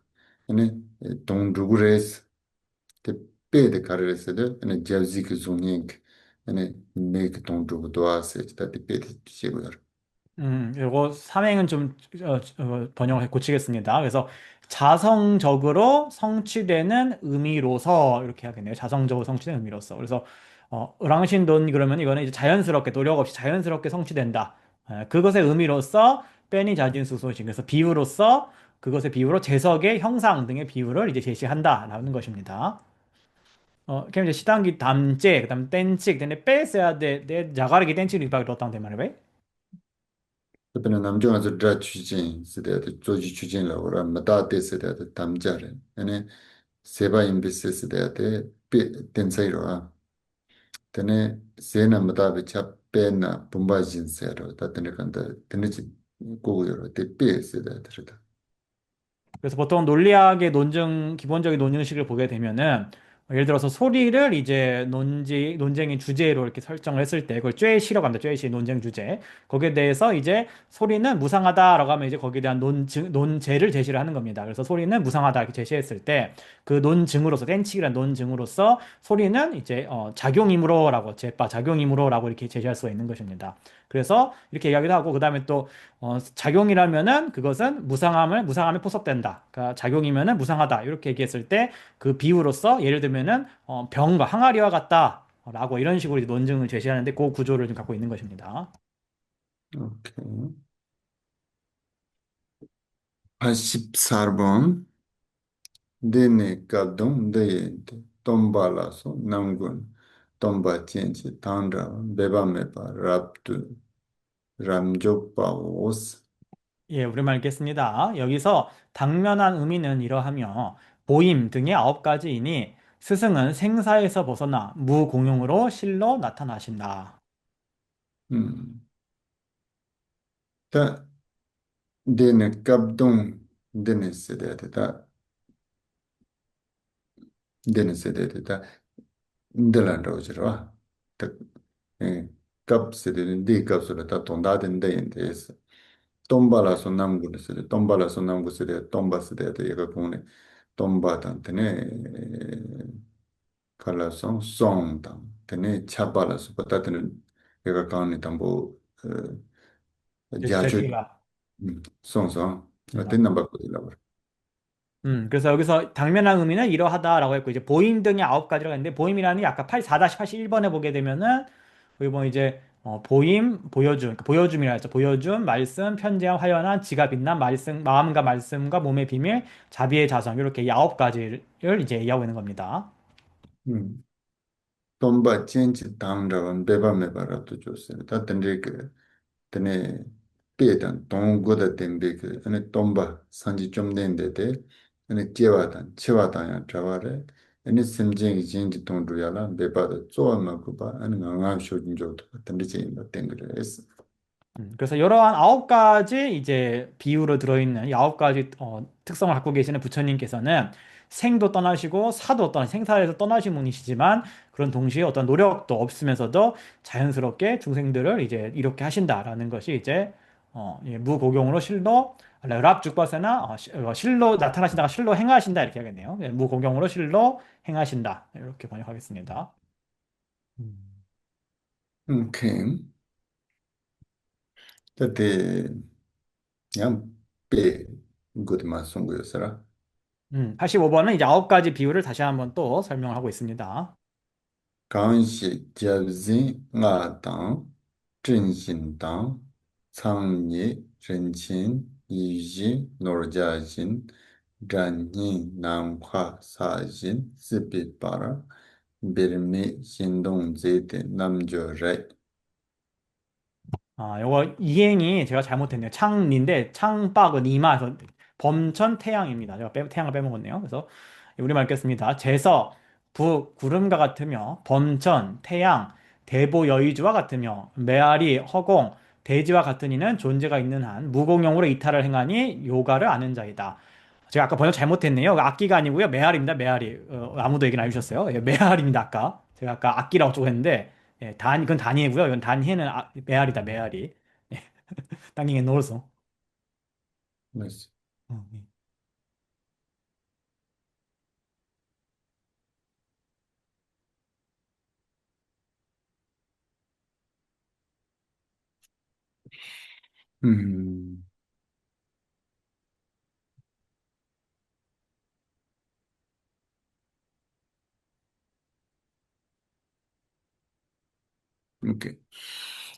ane tong dugures te pe de karres de ane javzi ke zungeng ane me ke tong dugu doa se ta te pe de chego 요거 삼행은 좀 번역을 고치겠습니다. 그래서 자성적으로 성취되는 의미로서 이렇게 하겠네요. 자성적으로 성취되는 의미로서. 그래서 랑신돈 그러면 이거는 이제 자연스럽게 노력 없이 자연스럽게 성취된다. 그것의 의미로서 빼니 자진 수소식. 그래서 비유로서 그것의 비유로 재석의 형상 등의 비유를 이제 제시한다라는 것입니다. 그럼 이제 시단기 담제, 그다음 땡찍, 근데 빼서야 돼. 내 자가르기 땡찍 리박이 어떤 데말이야? 그때는 남중에서 드라 추진 세대도 조지 추진을 오라 마다데 세대도 담자래 아니 세바 임비스 세대도 텐사이로아 테네 세나 마다베 차페나 봄바진 세로 다테네 간다 테네지 고고요 테페 세대들다 그래서 보통 논리학의 논증, 기본적인 논증식을 보게 되면은 예를 들어서 소리를 이제 논쟁의 주제로 이렇게 설정을 했을 때 그걸 쬐시라고 합니다. 쬐시 논쟁 주제. 거기에 대해서 이제 소리는 무상하다라고 하면 이제 거기에 대한 논제를 제시를 하는 겁니다. 그래서 소리는 무상하다 이렇게 제시했을 때 그 논증으로서 댄칙이라는 논증으로서 소리는 이제 작용이므로라고 제빠 작용이므로라고 이렇게 제시할 수가 있는 것입니다. 그래서 이렇게 이야기도 하고 그다음에 또 작용이라면은 그것은 무상함에 포섭된다. 그러니까 작용이면은 무상하다. 이렇게 얘기했을 때 그 비유로서 예를 들면은 병과 항아리와 같다라고 이런 식으로 이제 논증을 제시하는데 그 구조를 좀 갖고 있는 것입니다. 오케이 84번 데네 갑동 데인데 톰발라소 남군 톰바 첸치 탄다 베바메바 랍투 람족바오스 예, 우리말 읽겠습니다. 여기서 당면한 의미는 이러하며 보임 등의 9가지이니 스승은 생사에서 벗어나 무공용으로 실로 나타나신다. 음. 다 데네 갑동 데네 세데다 데네 세데다 인들란도지로 다 예, 갑 세데는 디 갑스라 다 돈다덴데 인데스 톰발라소 남구네 세데 톰발라소 남구 세데 톰바 세데 얘가 공네 톰바단테네 팔라송 송당 테네 차발라서 버타드는 내가 가운데 담보 자주 제시가. 송송 음, 어떤 넘버 거기라고. 그래서 여기서 당면한 의미는 이러하다라고 했고, 이제 보임 등의 9가지라고 했는데, 보임이라는 게 아까 4-81번에 보게 되면은, 여기 뭐 이제, 보임, 보여줌, 그러니까 보여줌이라 했죠. 보여줌, 말씀, 편지함, 화연한, 지가 빛남, 말씀, 마음과 말씀과 몸의 비밀, 자비의 자성, 이렇게 이 9가지를 이제 얘기하고 있는 겁니다. 음. 돈바 첸치 당라원 베바메바라도 줬어요. 다 근데 그 드네 베단 동고다 덴베 그 아니 돈바 산지 좀 낸데데 아니 제와단 체와단야 자와레 아니 심쟁이 진지 동루야라 베바다 쪼아마 그바 아니 강강 쇼진 조도 같은데 제인다 땡그레스. 그래서 이러한 9가지 이제 비유로 들어있는 이 9가지 특성을 갖고 계시는 부처님께서는 생도 떠나시고 사도 생사에서 떠나신 분이시지만 그런 동시에 어떤 노력도 없으면서도 자연스럽게 중생들을 이제 이렇게 하신다라는 것이 이제 예, 무고경으로 실로 랍죽바세나 실로 나타나신다가 실로 행하신다 이렇게 하겠네요. 예, 무고경으로 실로 행하신다 이렇게 번역하겠습니다. 음. 오케이. 그때 그냥 베 그것만 쓴 거였어라. 85번은 이제 9가지 비유를 다시 한번 또 설명하고 있습니다. 강시 잡지 나당 진신당 상리 전친 이지 노자진 잔니 남화 사진 스피바라 비르미 신동제대 남조래. 요거 이행이 제가 잘못했네요. 창리인데 창박은 이마에서 범천 태양입니다. 제가 태양을 빼먹었네요. 그래서 우리말 읽겠습니다. 제서 부 구름과 같으며 범천 태양 대보 여의주와 같으며 메아리 허공 대지와 같은 이는 존재가 있는 한 무공용으로 이탈을 행하니 요가를 아는 자이다. 제가 아까 번역 잘못했네요. 악기가 아니고요. 메아리입니다. 메아리. 아무도 얘기는 안 해주셨어요. 예, 메아리입니다. 아까 제가 아까 악기라고 조고 했는데 예, 그건 단이고요. 이건 단해는 메아리다. 메아리. 예, 땅잉에 넣어서. 맞지? 예. 음, 오케이.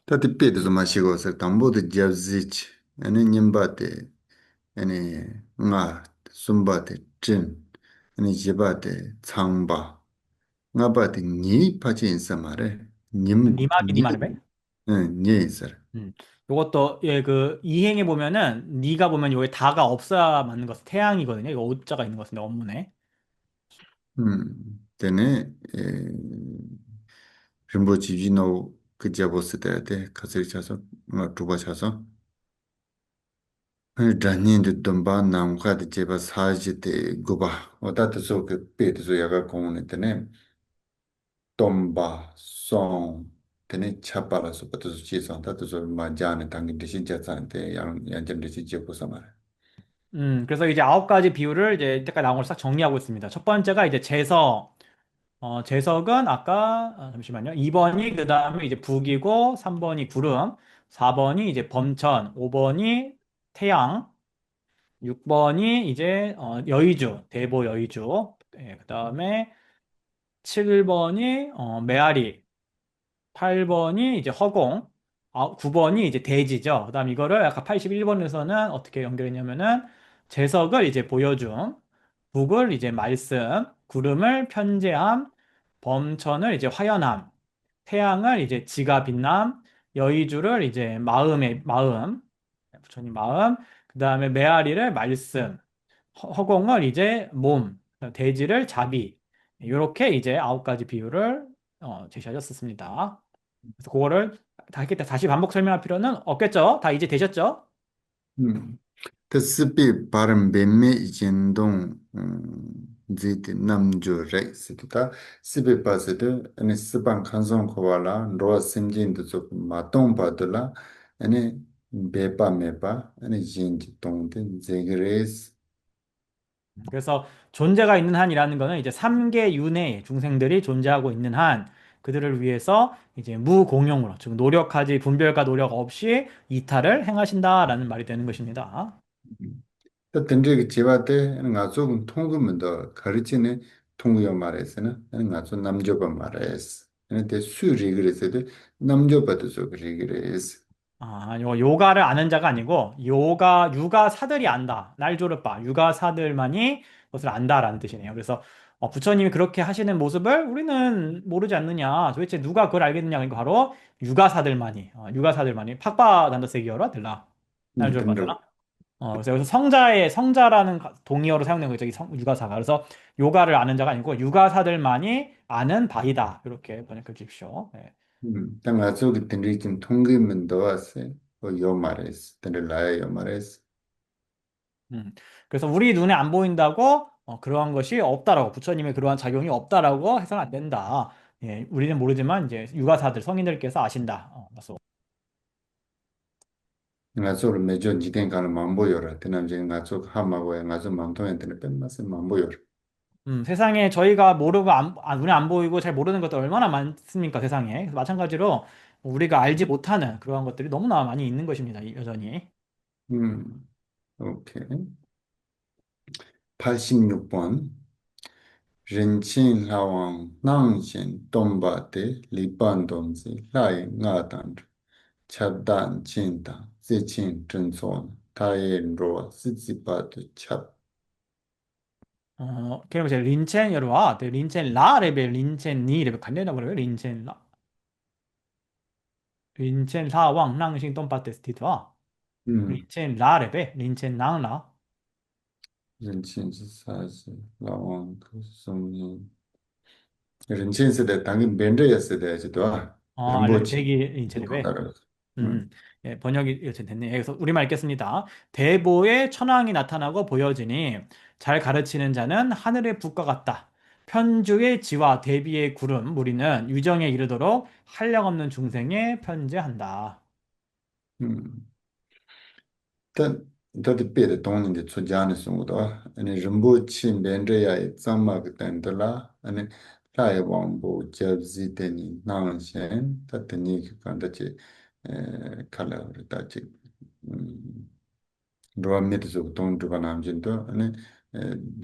다들 빼도 마시고 서 담보도 잡지치 아니 님바테 아니 nga sumbate 진 아니 제바테 창바 nga바테 니 파치 인사마레 니마비 님니 니마르베. 니 인사. 음. 요것도 예, 그 이행에 보면은 니가 보면 여기 다가 없어야 맞는 것. 태양이거든요. 이거 오자가 있는 것 같은데 원문에. 때네 림보치 비노 그 잡었을 때 가서 차서 두바 차서 다니는데 돈바 남과도 제바 사지데 고바 어다도 그 빼도 야가 공원에 tomba song tene chapala so pato so chi son tato so ma jane tangi de sin cha san te yang jem de si je ko sama. 그래서 이제 9가지 비율을 이제 이때까지 나온 걸 싹 정리하고 있습니다. 첫 번째가 이제 재석. 재석은 아까 잠시만요. 2번이 그 다음에 이제 북이고 3번이 구름, 4번이 이제 범천, 5번이 태양, 6번이 이제 여의주, 대보 여의주. 그 다음에 7번이 메아리, 8번이 이제 허공, 9번이 이제 대지죠. 그다음 이거를 아까 81번에서는 어떻게 연결했냐면은 재석을 이제 보여줌, 북을 이제 말씀, 구름을 편재함, 범천을 이제 화연함, 태양을 이제 지가 빛남, 여의주를 이제 마음의 마음, 부처님 마음, 그다음에 메아리를 말씀, 허공을 이제 몸, 대지를 자비. 이렇게 이제 9가지 비유를 제시하셨습니다. 그래서 그거를 다 했기 때문에 다시 반복 설명할 필요는 없겠죠? 다 이제 되셨죠? 그 스피 발음 뱀메 진동 지티 남조 렉스다 스피 파스데 아니 스방 칸송 코발라 로 심진도 좀 마동 받들라 아니 베파 메파 아니 진지 동데 제그레스 그래서 존재가 있는 한이라는 거는 이제 3계 윤회의 중생들이 존재하고 있는 한 그들을 위해서 이제 무공용으로, 즉 노력하지 분별과 노력 없이 이타를 행하신다라는 말이 되는 것입니다. 또 던지기 제와때 nga 조금 통금도 가르치네 통구요 말했으나 nga 좀 남조바 말했어. 근데 수리 그랬어도 남조바도 좀 그랬어. 요가를 아는 자가 아니고 육아사들이 안다. 날조르바 육아사들만이 그것을 안다라는 뜻이네요. 그래서 부처님이 그렇게 하시는 모습을 우리는 모르지 않느냐. 도대체 누가 그걸 알겠느냐. 그러니까 바로 육아사들만이 팍바 단다세기어라 들라. 던져. 날조르바잖아. 그래서 여기서 성자라는 동의어로 사용된 거죠. 육아사가. 그래서 요가를 아는 자가 아니고 육아사들만이 아는 바이다. 이렇게 번역해 주십시오. 네. nga 조금 던지 좀 통금도 왔어. 요 말했어. 던져 라야 요 말했어. 음. 그래서 우리 눈에 안 보인다고 그러한 것이 없다라고 부처님의 그러한 작용이 없다라고 해서는 안 된다. 예, 우리는 모르지만 이제 육아사들 성인들께서 아신다. 그래서 nga 조금 매주 지된 가는 만보여라. 대남제 nga 조 하마고야 nga 조 만통한테는 뺀맛은 만보여라. 세상에 저희가 모르고 눈에 안 보이고 잘 모르는 것들 얼마나 많습니까, 세상에. 그래서 마찬가지로 우리가 알지 못하는 그러한 것들이 너무나 많이 있는 것입니다, 여전히. 오케이. 86번. rinchen lawang nangshin tomba te lipan domsi lai nga tan chabdan chinta zichin chunson tayen ro sitsipa tu chab. 그럼 이제 린첸 여러와, 린첸 라 레벨, 린첸 니 레벨 간단하고 그래요, 린첸 라, 린첸 사왕 낭싱 똥파테스티드와 음, 린첸 라 레벨, 린첸 낭라. rinchen si sashi lawang ku sumni. rinchen se de tangin bendraya se de jitwa rinpoche 대기 린첸 jiko 레벨. dara. 음, 예, 번역이 이렇게 됐네요. 그래서 우리말 읽겠습니다. 대보의 천왕이 나타나고 보여지니 잘 가르치는 자는 하늘의 붓과 같다. 편주의 지와 대비의 구름 무리는 유정에 이르도록 한량없는 중생에 편재한다. 음. Tā tādi pēdi tōngni di tsū jāni sūngu tō, ane rinpo chi mbēndrē yāi tsammā ki tānda lā, ane lāi wāngbō jab zi tēni nāng xiān, tā tēni ki kānda chi kāla wari tā chi rwa mīti sūgu tōng rūpa nām jīn tō, ane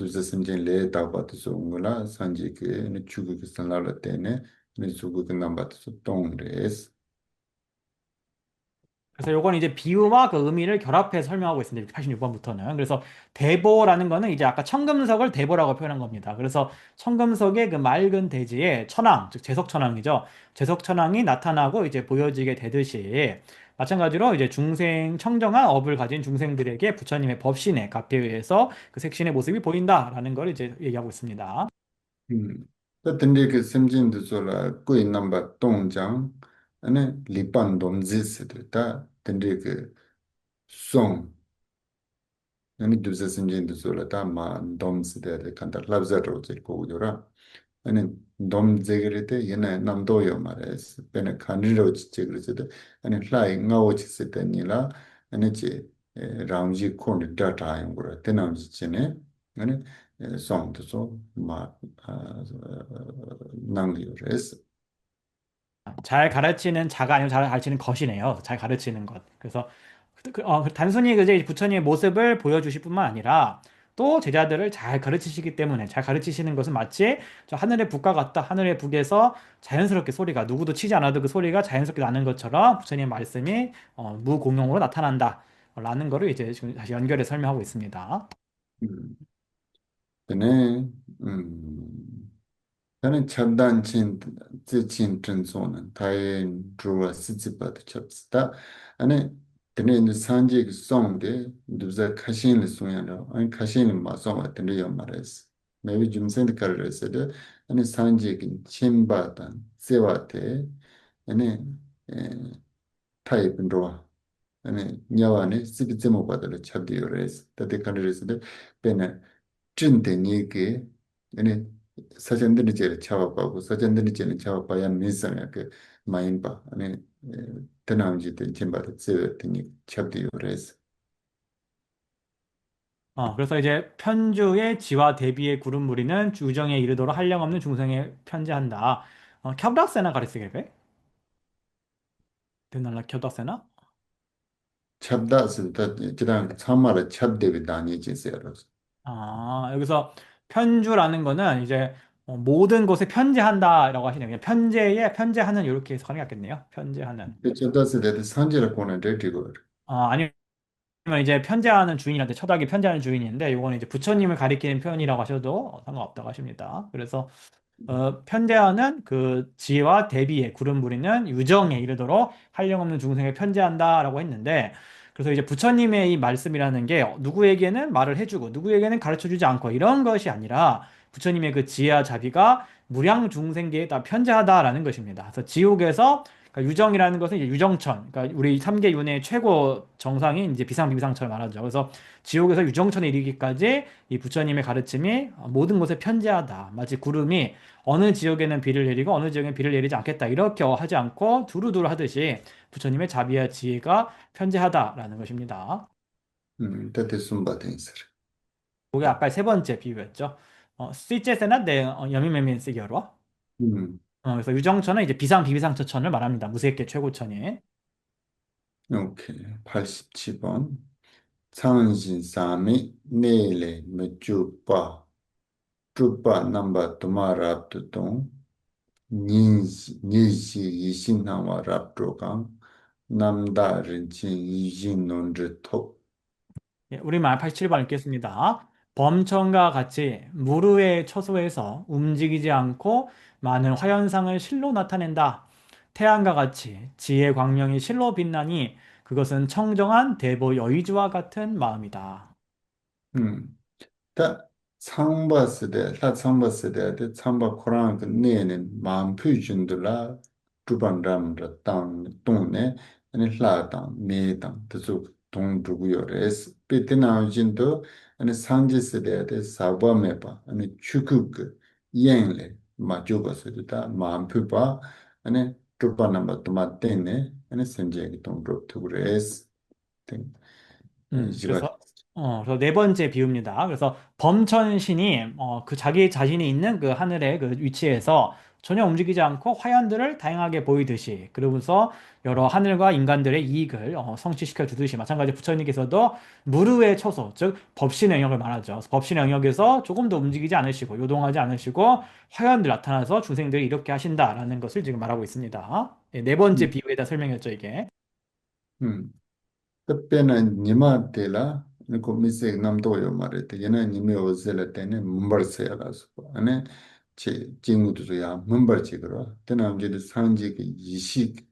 dūsa simchēn lē tā pāti sūngu lā, sāngjī ki ane chūgu ki sānlā lā tēne, ane sūgu ki nām pāti sū tōng rēs. 그래서 요건 이제 비유와 그 의미를 결합해서 설명하고 있습니다. 86번부터는. 그래서 대보라는 거는 이제 아까 청금석을 대보라고 표현한 겁니다. 그래서 청금석의 그 맑은 대지에 천왕, 즉 제석천왕이죠. 제석천왕이 나타나고 이제 보여지게 되듯이 마찬가지로 이제 중생, 청정한 업을 가진 중생들에게 부처님의 법신의 갑대에 의해서 그 색신의 모습이 보인다라는 걸 이제 얘기하고 있습니다. Tā tindrī kī simchīn tu sō la kui nāmbā tōng jāng, anī līpān dōm zī sī tu, tā tindrī kī sōng, anī dūsā simchīn tu sō la tā mā dōm sī tā tā kāntā labzā rō chī kō gu yō rā, anī dōm zī kī rī tā yinā nām dō yō mā rā sī, pēnā kānrī rō chī chī kī rī sī tā, anī hlāi ngā wō chī sī tā nī la, anī chī rāng jī kō nī dā tā yōng gu rā, tē nām chī chī nī, anī sōng tu sō mā nāng yō rā sī. 잘 가르치는 자가 아니고 잘 가르치는 것이네요. 잘 가르치는 것. 그래서 단순히 이제 부처님의 모습을 보여주실 뿐만 아니라 또 제자들을 잘 가르치시기 때문에 잘 가르치시는 것은 마치 저 하늘의 북과 같다. 하늘의 북에서 자연스럽게 소리가 누구도 치지 않아도 그 소리가 자연스럽게 나는 것처럼 부처님의 말씀이 무공용으로 나타난다. 라는 거를 이제 지금 다시 연결해 설명하고 있습니다. 음, 근데 나는 참단친 지친 전소는 다인 주와 시집받 첩스다. 아니 근데 이제 산지 그 송데 두자 카신을 송야로 아니 카신을 마송 같은 거 말했어. 매우 좀 생각을 아니 산지 그 침바단 세와테 아니 에 타입으로 아니 냐와네 시비제모 받을 찾디요레스 다데 칸레스데 베네 찐데니게 아니 사전들이 제일 차와하고 사전들이 제일 차와봐야 민성에 그 마인바 아니 대나무지 된 침바도 제일 되니 찾디요레스 그래서 이제 편주의 지와 대비의 구름 무리는 유정에 이르도록 한량없는 중생에 편지한다. 캬브락세나 가르치게베? 드날라 캬브락세나? 찹다스다 지랑 참말에 찹데비 다니지세요. 여기서 편주라는 거는 이제 모든 곳에 편지한다라고 하시네요. 그냥 편제에 편제하는 이렇게 해석하는 게 낫겠네요. 편제하는. 그 찹다스데 산지를 보내데 되고. 아니면 이제 편제하는 주인한테 처닥이 편제하는 주인인데 이거는 이제 부처님을 가리키는 표현이라고 하셔도 상관없다고 하십니다. 그래서 편제하는 그 지와 대비의 구름 부리는 유정에 이르도록 한량없는 중생에 편제한다라고 했는데 그래서 이제 부처님의 이 말씀이라는 게 누구에게는 말을 해주고 누구에게는 가르쳐 주지 않고 이런 것이 아니라 부처님의 그 지혜와 자비가 무량 중생계에 다 편제하다라는 것입니다. 그래서 지옥에서 그러니까 유정이라는 것은 이제 유정천, 그러니까 우리 삼계 윤회의 최고 정상이 이제 비상 비상천을 말하죠. 그래서 지옥에서 유정천에 이르기까지 이 부처님의 가르침이 모든 곳에 편제하다. 마치 구름이 어느 지역에는 비를 내리고 어느 지역에는 비를 내리지 않겠다. 이렇게 하지 않고 두루두루 하듯이 부처님의 자비와 지혜가 편재하다라는 것입니다. 때때 숨바탱스를. 그게 아까 세 번째 비유였죠. 스위체세나 내 여미메민 쓰기로. 음. 그래서 유정천은 이제 비상 비비상처천을 말합니다. 무색계 최고천이. 오케이. 87번. 상신삼이 내래 메쭈빠 쭈빠 넘버 도마랍도동 니시 이신나와 랍도강 남다른지 이진논르토. 예, 우리말 87번 읽겠습니다. 범천과 같이 무르의 처소에서 움직이지 않고 많은 화현상을 실로 나타낸다. 태양과 같이 지혜 광명이 실로 빛나니 그것은 청정한 대보 여의주와 같은 마음이다. 다 상바스데 다 상바스데 상바 코랑 그 내는 마음 표준들라 주반람라 땅 동네 아니 라당 메당 그래서 동두구요레스 베트남진도 아니 상지스데 사바메바 아니 추쿠크 이행레 마조가스다 마음 표바 아니 주반람바 도마테네 아니 선제기 동두구레스 이지바 그래서 네 번째 비유입니다. 그래서 범천신이 그 자기 자신이 있는 그 하늘의 그 위치에서 전혀 움직이지 않고 화현들을 다양하게 보이듯이 그러면서 여러 하늘과 인간들의 이익을 성취시켜 주듯이 마찬가지 부처님께서도 무르의 처소, 즉 법신의 영역을 말하죠. 그래서 법신의 영역에서 조금 더 움직이지 않으시고 요동하지 않으시고 화현들 나타나서 중생들이 이렇게 하신다라는 것을 지금 말하고 있습니다. 예, 네 번째 비유에다 설명했죠, 이게. 음. 그때는 니마텔라 그 미세 남도요 말했대 얘는 님이 오셀 때는 문벌세라서 안에 제 친구들이야 문벌지그러 때는 이제 산지 그 이식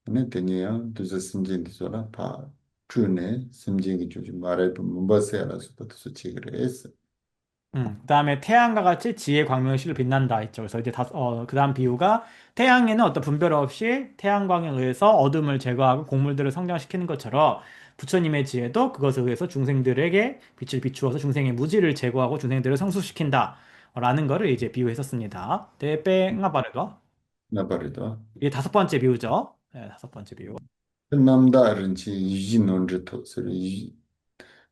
안에 되냐 두서 심진디서라 파 주네 심진이 좀 말해 문벌세라서 또 지그러 했어. 그다음에 태양과 같이 지혜 광명의 실로 빛난다 했죠. 그래서 이제 그다음 비유가 태양에는 어떤 분별 없이 태양광에 의해서 어둠을 제거하고 곡물들을 성장시키는 것처럼 부처님의 지혜도 그것에 의해서 중생들에게 빛을 비추어서 중생의 무지를 제거하고 중생들을 성숙시킨다. 라는 거를 이제 비유했었습니다. 대뺑아 바르가 나 말이다. 이게 다섯 번째 비유죠. 네, 다섯 번째 비유. 남다른지 유진논르토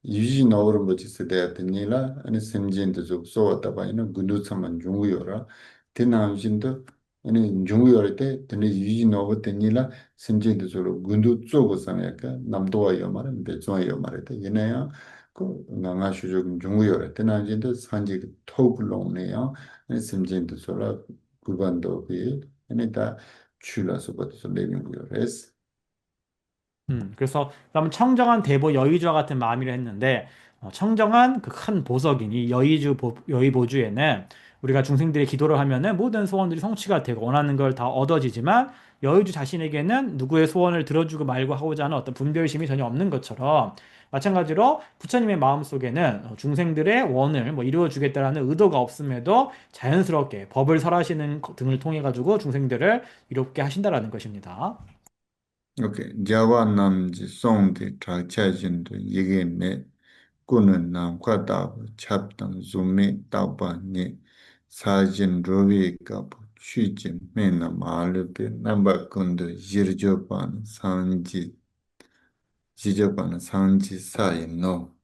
유지 나오는 거지 세대야 되니라 아니 semjente 좀 소왔다 봐이는 군두참만 중요라 대나음진도 아니 중요할 때 근데 유지 나오고 되니라 semjente 좀 군두 쪼고 상야까 남도와요 말은 배종와요 말에 얘네야 그 나가슈 좀 중요라 대나음진도 산지 토블롱네요 아니 semjente 소라 구반도 그 아니 다 출라서 버서 내는 거요레스. 그래서 그러면 청정한 대보 여의주와 같은 마음이라 했는데 청정한 그 큰 보석인 이 여의보주에는 우리가 중생들이 기도를 하면은 모든 소원들이 성취가 되고 원하는 걸 다 얻어지지만 여의주 자신에게는 누구의 소원을 들어주고 말고 하고자 하는 어떤 분별심이 전혀 없는 것처럼 마찬가지로 부처님의 마음속에는 중생들의 원을 뭐 이루어주겠다라는 의도가 없음에도 자연스럽게 법을 설하시는 등을 통해 가지고 중생들을 이롭게 하신다라는 것입니다. 오케이. 자와 남지 송디 차차진도 이게네 꾸는 남과다 찹당 좀메 따바니 사진 로비가 취진 메나 마르베 남바군도 지르조반 상지 지저반 상지 사이노.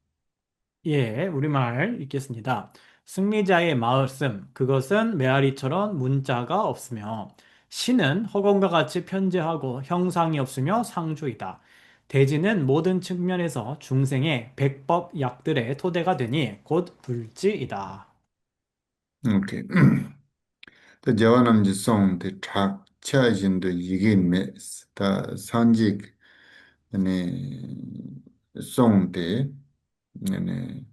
예, 우리말 읽겠습니다. 승리자의 말씀, 그것은 메아리처럼 문자가 없으며, 시는 허공과 같이 편재하고 형상이 없으며 상주이다. 대지는 모든 측면에서 중생의 백법약들의 토대가 되니 곧 불지이다. 오케이. 또 자와남지 송데 착 차진도 이게 메스 다 산직 아니 송데 아니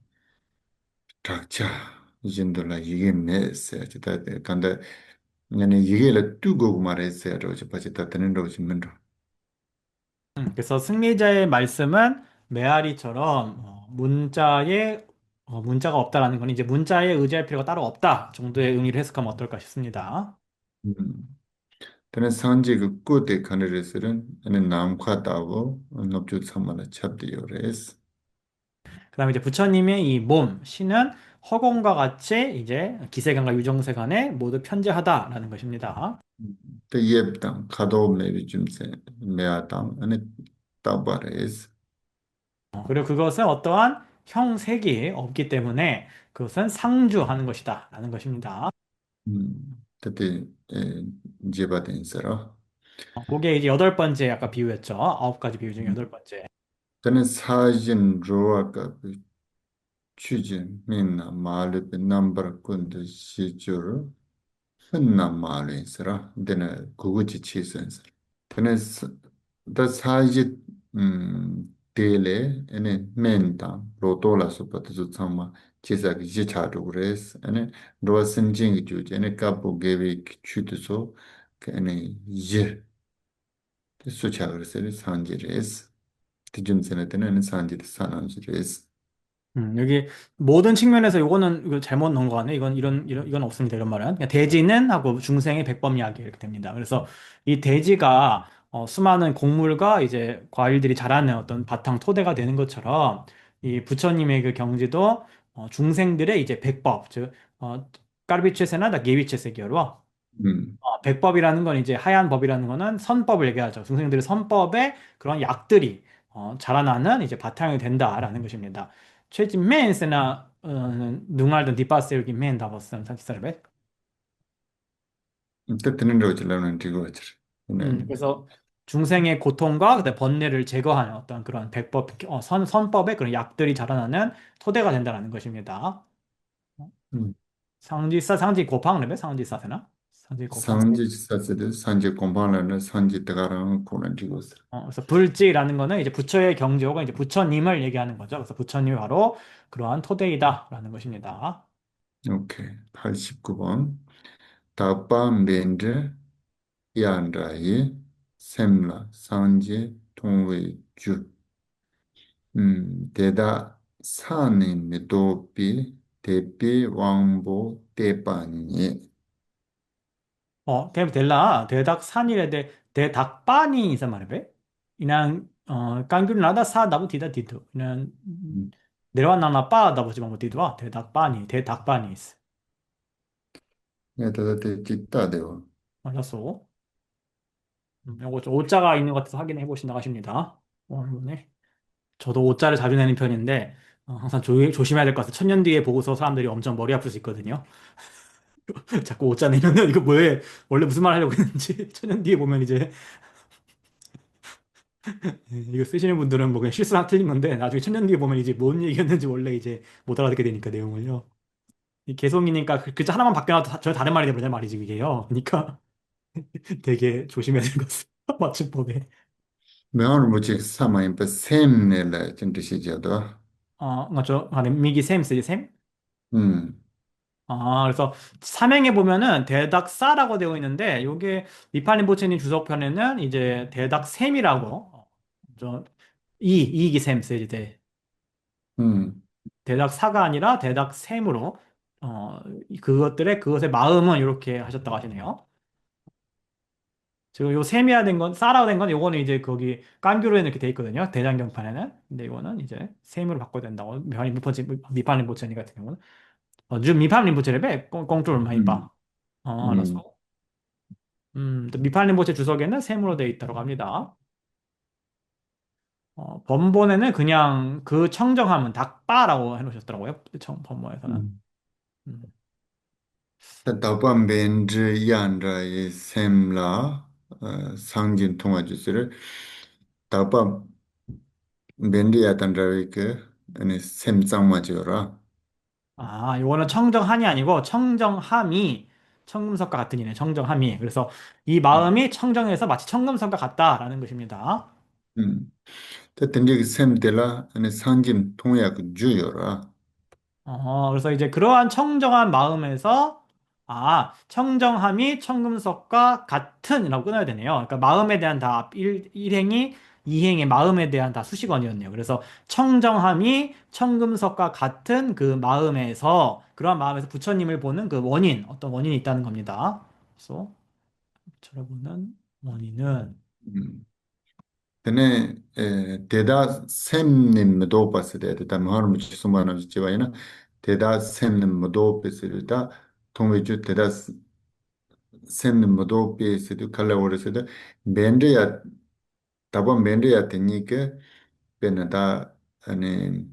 착차 이진도라 이게 메스 다 간다 아니 이게를 두고 말했어요. 저 빠지다 되는 거지 문도. 그래서 승리자의 말씀은 메아리처럼 문자가 없다라는 건 이제 문자에 의지할 필요가 따로 없다 정도의 의미를 해석하면 어떨까 싶습니다. 음. 때는 산지 그 끝에 가늘에서는 아니 남과다고 넙주 삼만의 찹디요레스. 그다음에 이제 부처님의 이 몸, 신은 허공과 같이 이제 기세간과 유정세간에 모두 편재하다라는 것입니다. 또 예브당 가도 메비 줌세 메아당 아니 따바레스. 그리고 그것은 어떠한 형색이 없기 때문에 그것은 상주하는 것이다라는 것입니다. 그때 제바된서라. 그게 이제 여덟 번째 아까 비유였죠. 아홉 가지 비유 중에 여덟 번째. 때는 사진 로아가 그 취진 민나 마르베 넘버 군데 시주를 흔나 마르인서라. 데는 그거지 치선서. Tenés da saji tele ene menta roto la sopa te zutsama chisa ki jicha dugres ene roa senjing ju ene kapo gewe ki chutu so ke ene je te sucha gres ene sanji res te jum sene tene ene sanji te sananji res. 여기 모든 측면에서 요거는 이거 잘못 넣은 거 같네. 이건 없습니다. 이런 말은. 그냥 대지는 하고 중생의 백범 이야기 이렇게 됩니다. 그래서 이 대지가 수많은 곡물과 이제 과일들이 자라는 어떤 바탕 토대가 되는 것처럼 이 부처님의 그 경지도 중생들의 이제 백법, 즉, 까르비체세나 다 게비체세기로 음, 백법이라는 건 이제 하얀 법이라는 거는 선법을 얘기하죠. 중생들의 선법에 그런 약들이 자라나는 이제 바탕이 된다라는 것입니다. 최진 맨스나 능알던 디파스 여기 맨 다버스 사기사르베. te tenen ro chalaron tigo achir. ene 그래서 중생의 고통과 그다음 번뇌를 제거하는 어떤 그런 백법, 선법의 그런 약들이 자라나는 토대가 된다는 것입니다. 상지 고팡르베 상지사세나 상지 고팡. 상지 사세데 산지 공방라는 산지 대가랑 고난 tigo. 그래서 불지라는 거는 이제 부처의 경지호가 이제 부처님을 얘기하는 거죠. 그래서 부처님이 바로 그러한 토대이다라는 것입니다. 오케이. 89번. 다반벤드 야한라이 셈라 상제 통웨주 대다 사니 미도비 대비 왕보 대반이. 델라 대닥 산이래 대닥반이 이사 말해. 이난 깡귤 나다 사 나부 디다 디도. 이난 내려와 나나 빠 나부지 뭐 디도와 대닥반이 있어. 야다다데 짓다데요. 맞았어. 요거 좀 오자가 있는 것 같아서 확인해 보신다고 하십니다. 네. 저도 오자를 자주 내는 편인데 항상 조심해야 될 것 같아요. 천년 뒤에 보고서 사람들이 엄청 머리 아플 수 있거든요. 자꾸 오자 내면은 이거 뭐에 원래 무슨 말 하려고 했는지 천년 뒤에 보면 이제 이거 쓰시는 분들은 뭐 그냥 실수나 틀린 건데 나중에 천년 뒤에 보면 이제 뭔 얘기였는지 원래 이제 못 알아듣게 되니까 내용을요. 이 개송이니까 글자 하나만 바뀌어도 저 다른 말이 되버린 말이지 그게요. 그러니까 되게 조심해야 될 것 같습니다. 맞춤법에. 명언을 뭐지 사마임pe 셈네라 진드시자도. 맞죠? 미기 셈 쓰지 셈? 음. 그래서 삼행에 보면은 대닥사라고 되어 있는데 요게 미팔린 보체님 주석편에는 이제 대닥셈이라고 저 이기 셈 쓰지 돼. 음. 대닥사가 아니라 대닥셈으로 어 그것의 마음은 이렇게 하셨다고 하시네요. 지금 요 셈이라 된 건 싸라고 된 건 요거는 이제 거기 깐교로에 이렇게 돼 있거든요. 대장경판에는. 근데 이거는 이제 셈으로 바꿔야 된다고. 미팔린 보체님 같은 경우는 주 미팔린 보체레베 꽁줄 많이 봐. 음. 음. 알았어. 또 미팔린 보체 주석에는 셈으로 되어 있다고 합니다. 번본에는 그냥 그 청정함은 닭바라고 해놓으셨더라고요. 번본에서는. 음. 음. 다반 벤즈 양자의 셈라 상진 통화주스를 다반 벤즈 야단자의 그 아니 셈짱마지어라. 아, 이거는 청정한이 아니고 청정함이 청금석과 같은 이네, 청정함이. 그래서 이 마음이 청정해서 마치 청금석과 같다라는 것입니다. 음. 근데 그 셈들라 아니 상진 통화 그 주여라. 그래서 이제 그러한 청정한 마음에서, 청정함이 청금석과 같은이라고 끊어야 되네요. 그러니까 마음에 대한 다 일행이 이행의 마음에 대한 다 수식어이었네요. 그래서 청정함이 청금석과 같은 그 마음에서, 그러한 마음에서 부처님을 보는 그 원인, 어떤 원인이 있다는 겁니다. 그래서 부처를 보는 원인은, 음. 근데 대다 셈님 못 봤을 때 대다 뭐하는 무슨 지와이나 대다 셈님 못 봤을 때 통외주 대다 셈님 못 봤을 때 칼라 오르을 때 벤데야 다본 벤데야 테니까 베나다 아니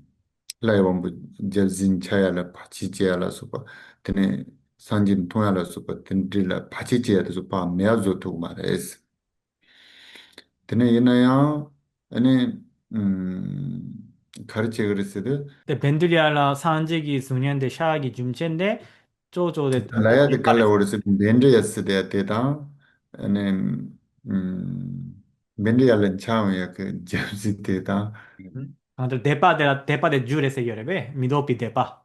라이범부 저진 차야라 파치지야라 소바 테네 산진 통야라 소바 텐딜라 파치지야다 소바 메아조 또 말레스 테네 이나야 아니 가르치 그랬어도 근데 벤드리알라 산지기 수년대 샤기 줌첸데 쪼쪼데 라야드 칼라 오르스 벤데야스 데야 데다 아니 벤데야른 차오야 그 저지 데다 아무튼 대파 대 줄에 세결에 미도피 대파.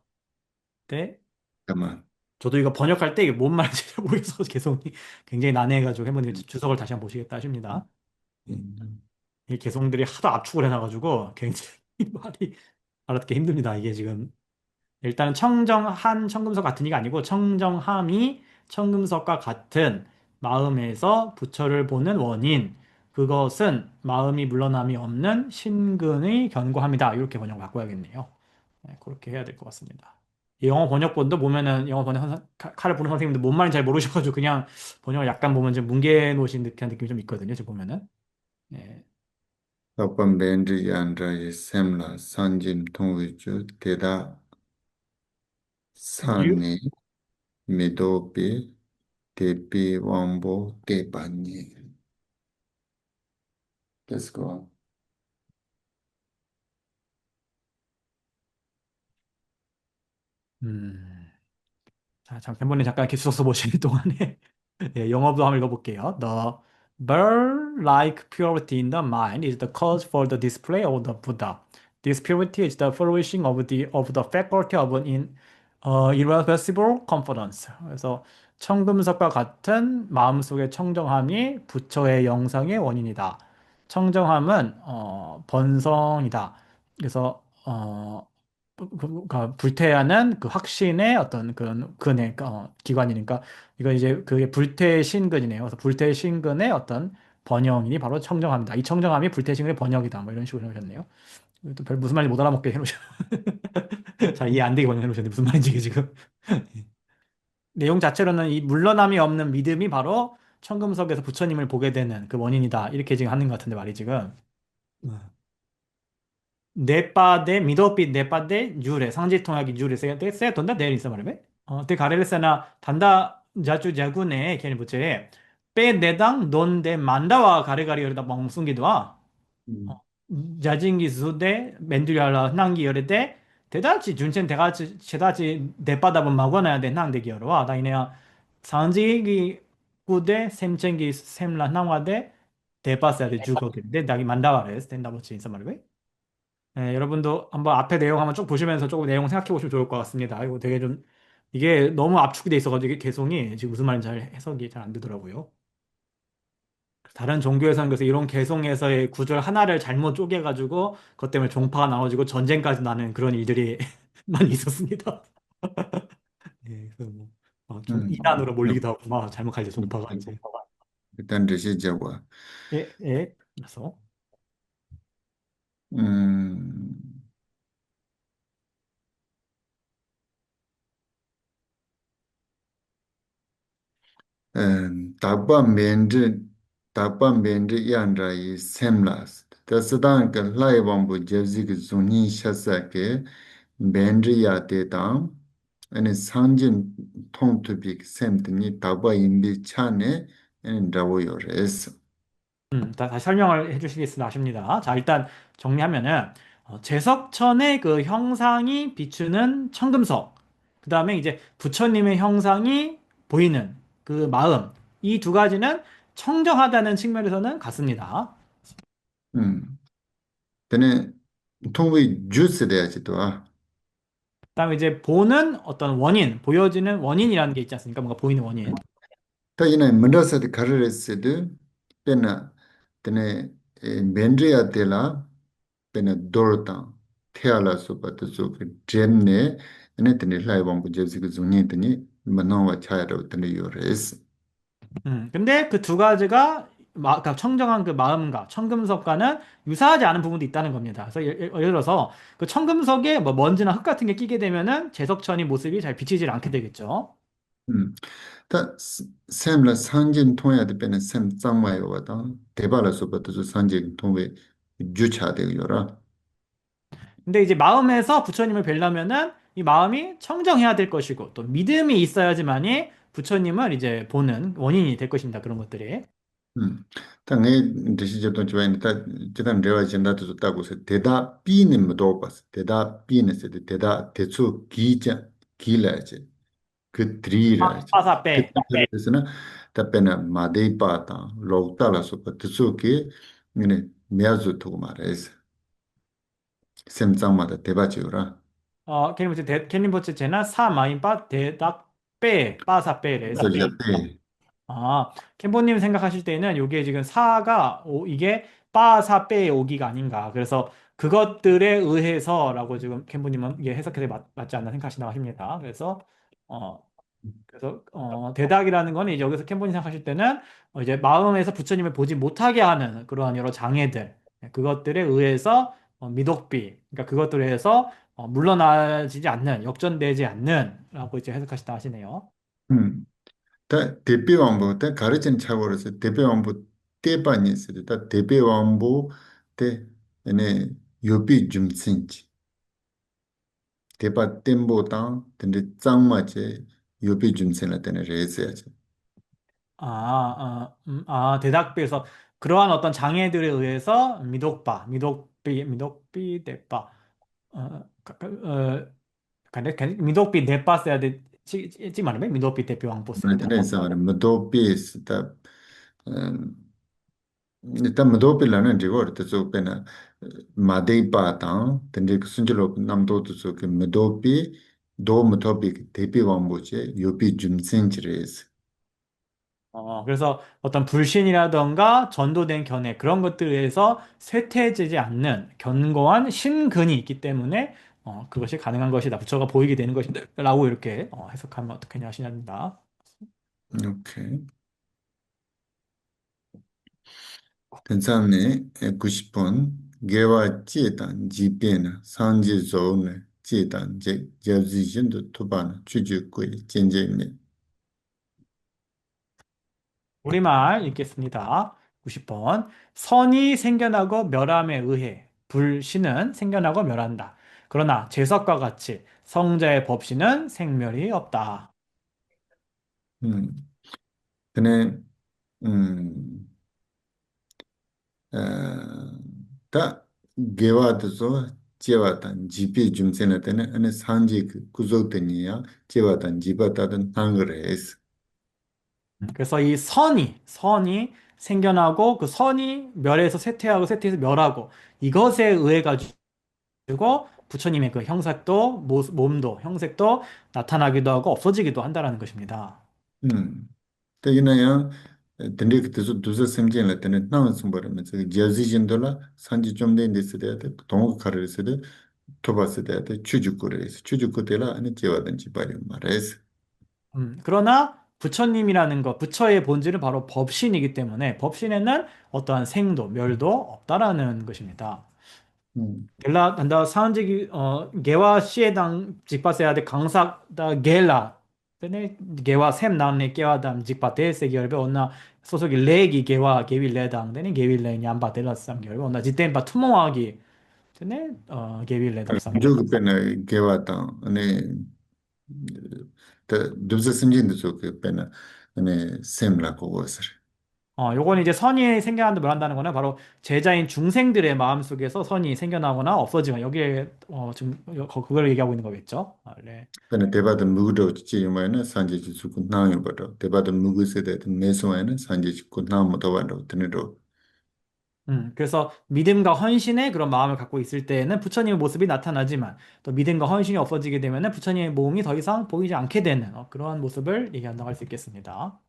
네. 잠깐만 저도 이거 번역할 때 이게 뭔 말인지 잘 모르겠어서 계속 굉장히 난해해가지고 해보니 주석을 다시 한번 보시겠다 하십니다. 이 개성들이 하도 압축을 해놔가지고 굉장히 말이 알아듣기 힘듭니다. 이게 지금 일단은 청정한 청금석 같은 이가 아니고 청정함이 청금석과 같은 마음에서 부처를 보는 원인, 그것은 마음이 물러남이 없는 신근의 견고함이다. 이렇게 번역을 바꿔야겠네요. 네, 그렇게 해야 될 것 같습니다. 이 영어 번역본도 보면은 영어 번역 칼을 보는 선생님들 뭔 말인지 잘 모르셔가지고 그냥 번역을 약간 보면 좀 뭉개 놓으신 듯한 느낌이 좀 있거든요. 지금 보면은. 예. Kapan bendri yandra yi semla sanjim tongwichu teda 유, sani midopi tepi wambo tepanyi. Let's go. 음. 자, 잠깐만요. 잠깐 이렇게 수서 보시는 동안에 예, 영어도 한번 읽어볼게요. The bird-like purity in the mind is the cause for the display of the Buddha. This purity is the flourishing of the faculty of an irrepressible confidence. 그래서 청금석과 같은 마음속의 청정함이 부처의 영상의 원인이다. 청정함은 번성이다. 그래서 불태하는 그 확신의 어떤 그런 근해, 기관이니까 이거 이제 그게 불태신근이네요. 그래서 불태신근의 어떤 번영이 바로 청정함이다. 이 청정함이 불태신근의 번영이다. 뭐 이런 식으로 해놓으셨네요. 또 별 무슨 말인지 못 알아먹게 해놓으셨. 자, 이해 안 되게 번역해놓으셨는데 무슨 말인지 이게 지금. 내용 자체로는 이 물러남이 없는 믿음이 바로 청금석에서 부처님을 보게 되는 그 원인이다. 이렇게 지금 하는 것 같은데 말이 지금. Nepa de midopi nepa de jure 상지 통하기 jure se donda der insa 말해. te karelesana tanda jaju jagune 걔는 부채 pe nedang donde manda와 가레가리 열다 멍숭기도와 자징기 수대 맨두리알라 낭기 열에 대다치 준첸 대가치 제다치 내빠다본 마고나야 돼 낭대기 열어와 다이네야 상지기 구대 셈첸기 셈라 낭와대 대빠사를 주거기 내 나기 만다와레스 된다고 인사 말해. 네, 여러분도 한번 앞에 내용 한번 쭉 보시면서 조금 내용 생각해 보시면 좋을 것 같습니다. 이거 되게 좀 이게 너무 압축이 돼 있어가지고 이게 개성이 지금 무슨 말인지 잘 해석이 잘 안 되더라고요. 다른 종교에서는 그래서 이런 개성에서의 구절 하나를 잘못 쪼개가지고 그것 때문에 종파가 나눠지고 전쟁까지 나는 그런 일들이 많이 있었습니다. 예, 그래서 뭐 이단으로 몰리기도 하고 막 잘못 갈때 종파가 이제 일단 드시자고. 그래서 음, 다반 멘드 다반 멘드 양자 이 셈라 다 스단 그 라이 왕부 제지 그 존이 샤사케 벤드리아 데담 아니 상진 통투비 셈드니 다바 임비 차네 아니 다보요레스. 다시 설명을 해주시겠으면 하십니다. 자, 일단 정리하면은, 제석천의 그 형상이 비추는 청금석, 그 다음에 이제 부처님의 형상이 보이는 그 마음, 이 두 가지는 청정하다는 측면에서는 같습니다. 데네 통비 주스 돼야지 또. 그 다음에 이제 보는 어떤 원인, 보여지는 원인이라는 게 있지 않습니까? 뭔가 보이는 원인. 또 이나 문다서드 가르레스드 페나 데네 벤드리아 데라 페나 도르타 테알라 소바트 소그 젬네 네 데네 라이 왕부 제지 그 존이 데니 만나와 차야로 데네 요레스. 근데 그 두 가지가 그러니까 청정한 그 마음과 청금석과는 유사하지 않은 부분도 있다는 겁니다. 그래서 예를 들어서 그 청금석에 뭐 먼지나 흙 같은 게 끼게 되면은 제석천이 모습이 잘 비치질 않게 되겠죠. 음. 다 샘라 상진 통야데 페나 샘 짱마요 와다 대발라 소바트 상진 통베 주차되고 요라. 근데 이제 마음에서 부처님을 뵈려면은 이 마음이 청정해야 될 것이고 또 믿음이 있어야지만이 부처님을 이제 보는 원인이 될 것입니다. 그런 것들이. 당에 대시저도 좋아하는 다 제가 내가 진다도 좋다고 해서 대다 B는 못 봤어. 대다 B는 세 대다 대초 기자 기라지 그 드리라지 그 빠사빼. 뜻에서는 답변은 마데이 빠다 로따라서 그 뜻속에 이네 매아주 두고 말해서 샘장마다 대바지오라. 캔림포츠 제나 사마인빠 대닥빼 빠사빼래. 그래서 이제 때 아, 캠보님 생각하실 때는 이게 지금 사가 이게 빠사 빼 오기가 아닌가. 그래서 그것들에 의해서라고 지금 캠보님은 이게 해석해서 맞지 않나 생각하신다고 하십니다. 어, 대닥이라는 거는 이제 여기서 캠보님 생각하실 때는 이제 마음에서 부처님을 보지 못하게 하는 그러한 여러 장애들, 그것들에 의해서 미독비, 그러니까 그것들에 의해서 물러나지지 않는, 역전되지 않는라고 이제 해석하신다 하시네요. 음. 다 대비왕보 다 가르친 차고로서 대비왕보 대반이 있어요. 다 대비왕보 대 네 요비 줌신지 대바 템보다 근데 짱마제 요비 줌신라 되는 레스야지. 대답에서 그러한 어떤 장애들에 의해서 미독비, 대빠, 미독비 대빠 써야 돼, 말하면 미독비 대표 왕보 써야 돼. 그래서 무도비스 다 일단 무도빌라는 리고르 또 페나 마데이바타 근데 그 순절로 남도도 그 무도비 도 무도비 대비왕보제 요비 줌신지레스. 그래서 어떤 불신이라던가 전도된 견해, 그런 것들에 의해서 쇠퇴되지 않는 견고한 신근이 있기 때문에 그것이 가능한 것이다. 부처가 보이게 되는 것이다. 라고 이렇게 해석하면 어떻게 하시냐입니다. 오케이. 괜찮네. 90분. 개와 지단 지변 상지 조네 지단 제 제지진도 토반 주주구이 진제네. 우리말 읽겠습니다. 90번. 선이 생겨나고 멸함에 의해 불신은 생겨나고 멸한다. 그러나 제석과 같이 성자의 법신은 생멸이 없다. 음. 근데 음. 어. 다 개와도 제와단 지비 줌세나 때는 아니 상지 그 구조되니야 제와단 지바다든 한거레스. 그래서 이 선이 생겨나고 그 선이 멸해서 쇠퇴하고 쇠퇴해서 멸하고 이것에 의해 가지고 부처님의 그 형색도 몸도 형색도 나타나기도 하고 없어지기도 한다라는 것입니다. 음. 대기나야 근데 그때서 두서 semjinla tene nang sumbaramense jazi jindola sanji chomde indesede ate tongo karesede tobasede ate chujukure스 chujuku데라 아니 제와든지 바리 말레스. 그러나 부처님이라는 것, 부처의 본질은 바로 법신이기 때문에 법신에는 어떠한 생도, 멸도 없다라는 것입니다. 음. 겔라 단다 사은지기 게와 시에당 직바세야데 강삭다 겔라 때네 개와 샘 나네 개와 담 직바테 세결베 온나 소속이 레기 개와 개위 레당 되네 개위 레 냠바 데라삼 결베 온나 지템바 투모하기 되네 개위 레답삼 결 juk pena gewa tang ane ta dubza simjin de juk pena ane sem la ko wasar. 요건 이제 선이 생겨난다 말한다는 거는 바로 제자인 중생들의 마음속에서 선이 생겨나거나 없어지거나 여기에 지금 그걸 얘기하고 있는 거겠죠? 네. pena deba da mugdo chi yumayna sanje chi su kun nang yu bado deba da mugu se de meso ayna sanje chi kun nang mo tawa do tene do. 그래서 믿음과 헌신의 그런 마음을 갖고 있을 때에는 부처님의 모습이 나타나지만 또 믿음과 헌신이 없어지게 되면은 부처님의 몸이 더 이상 보이지 않게 되는 그러한 모습을 얘기한다고 할 수 있겠습니다.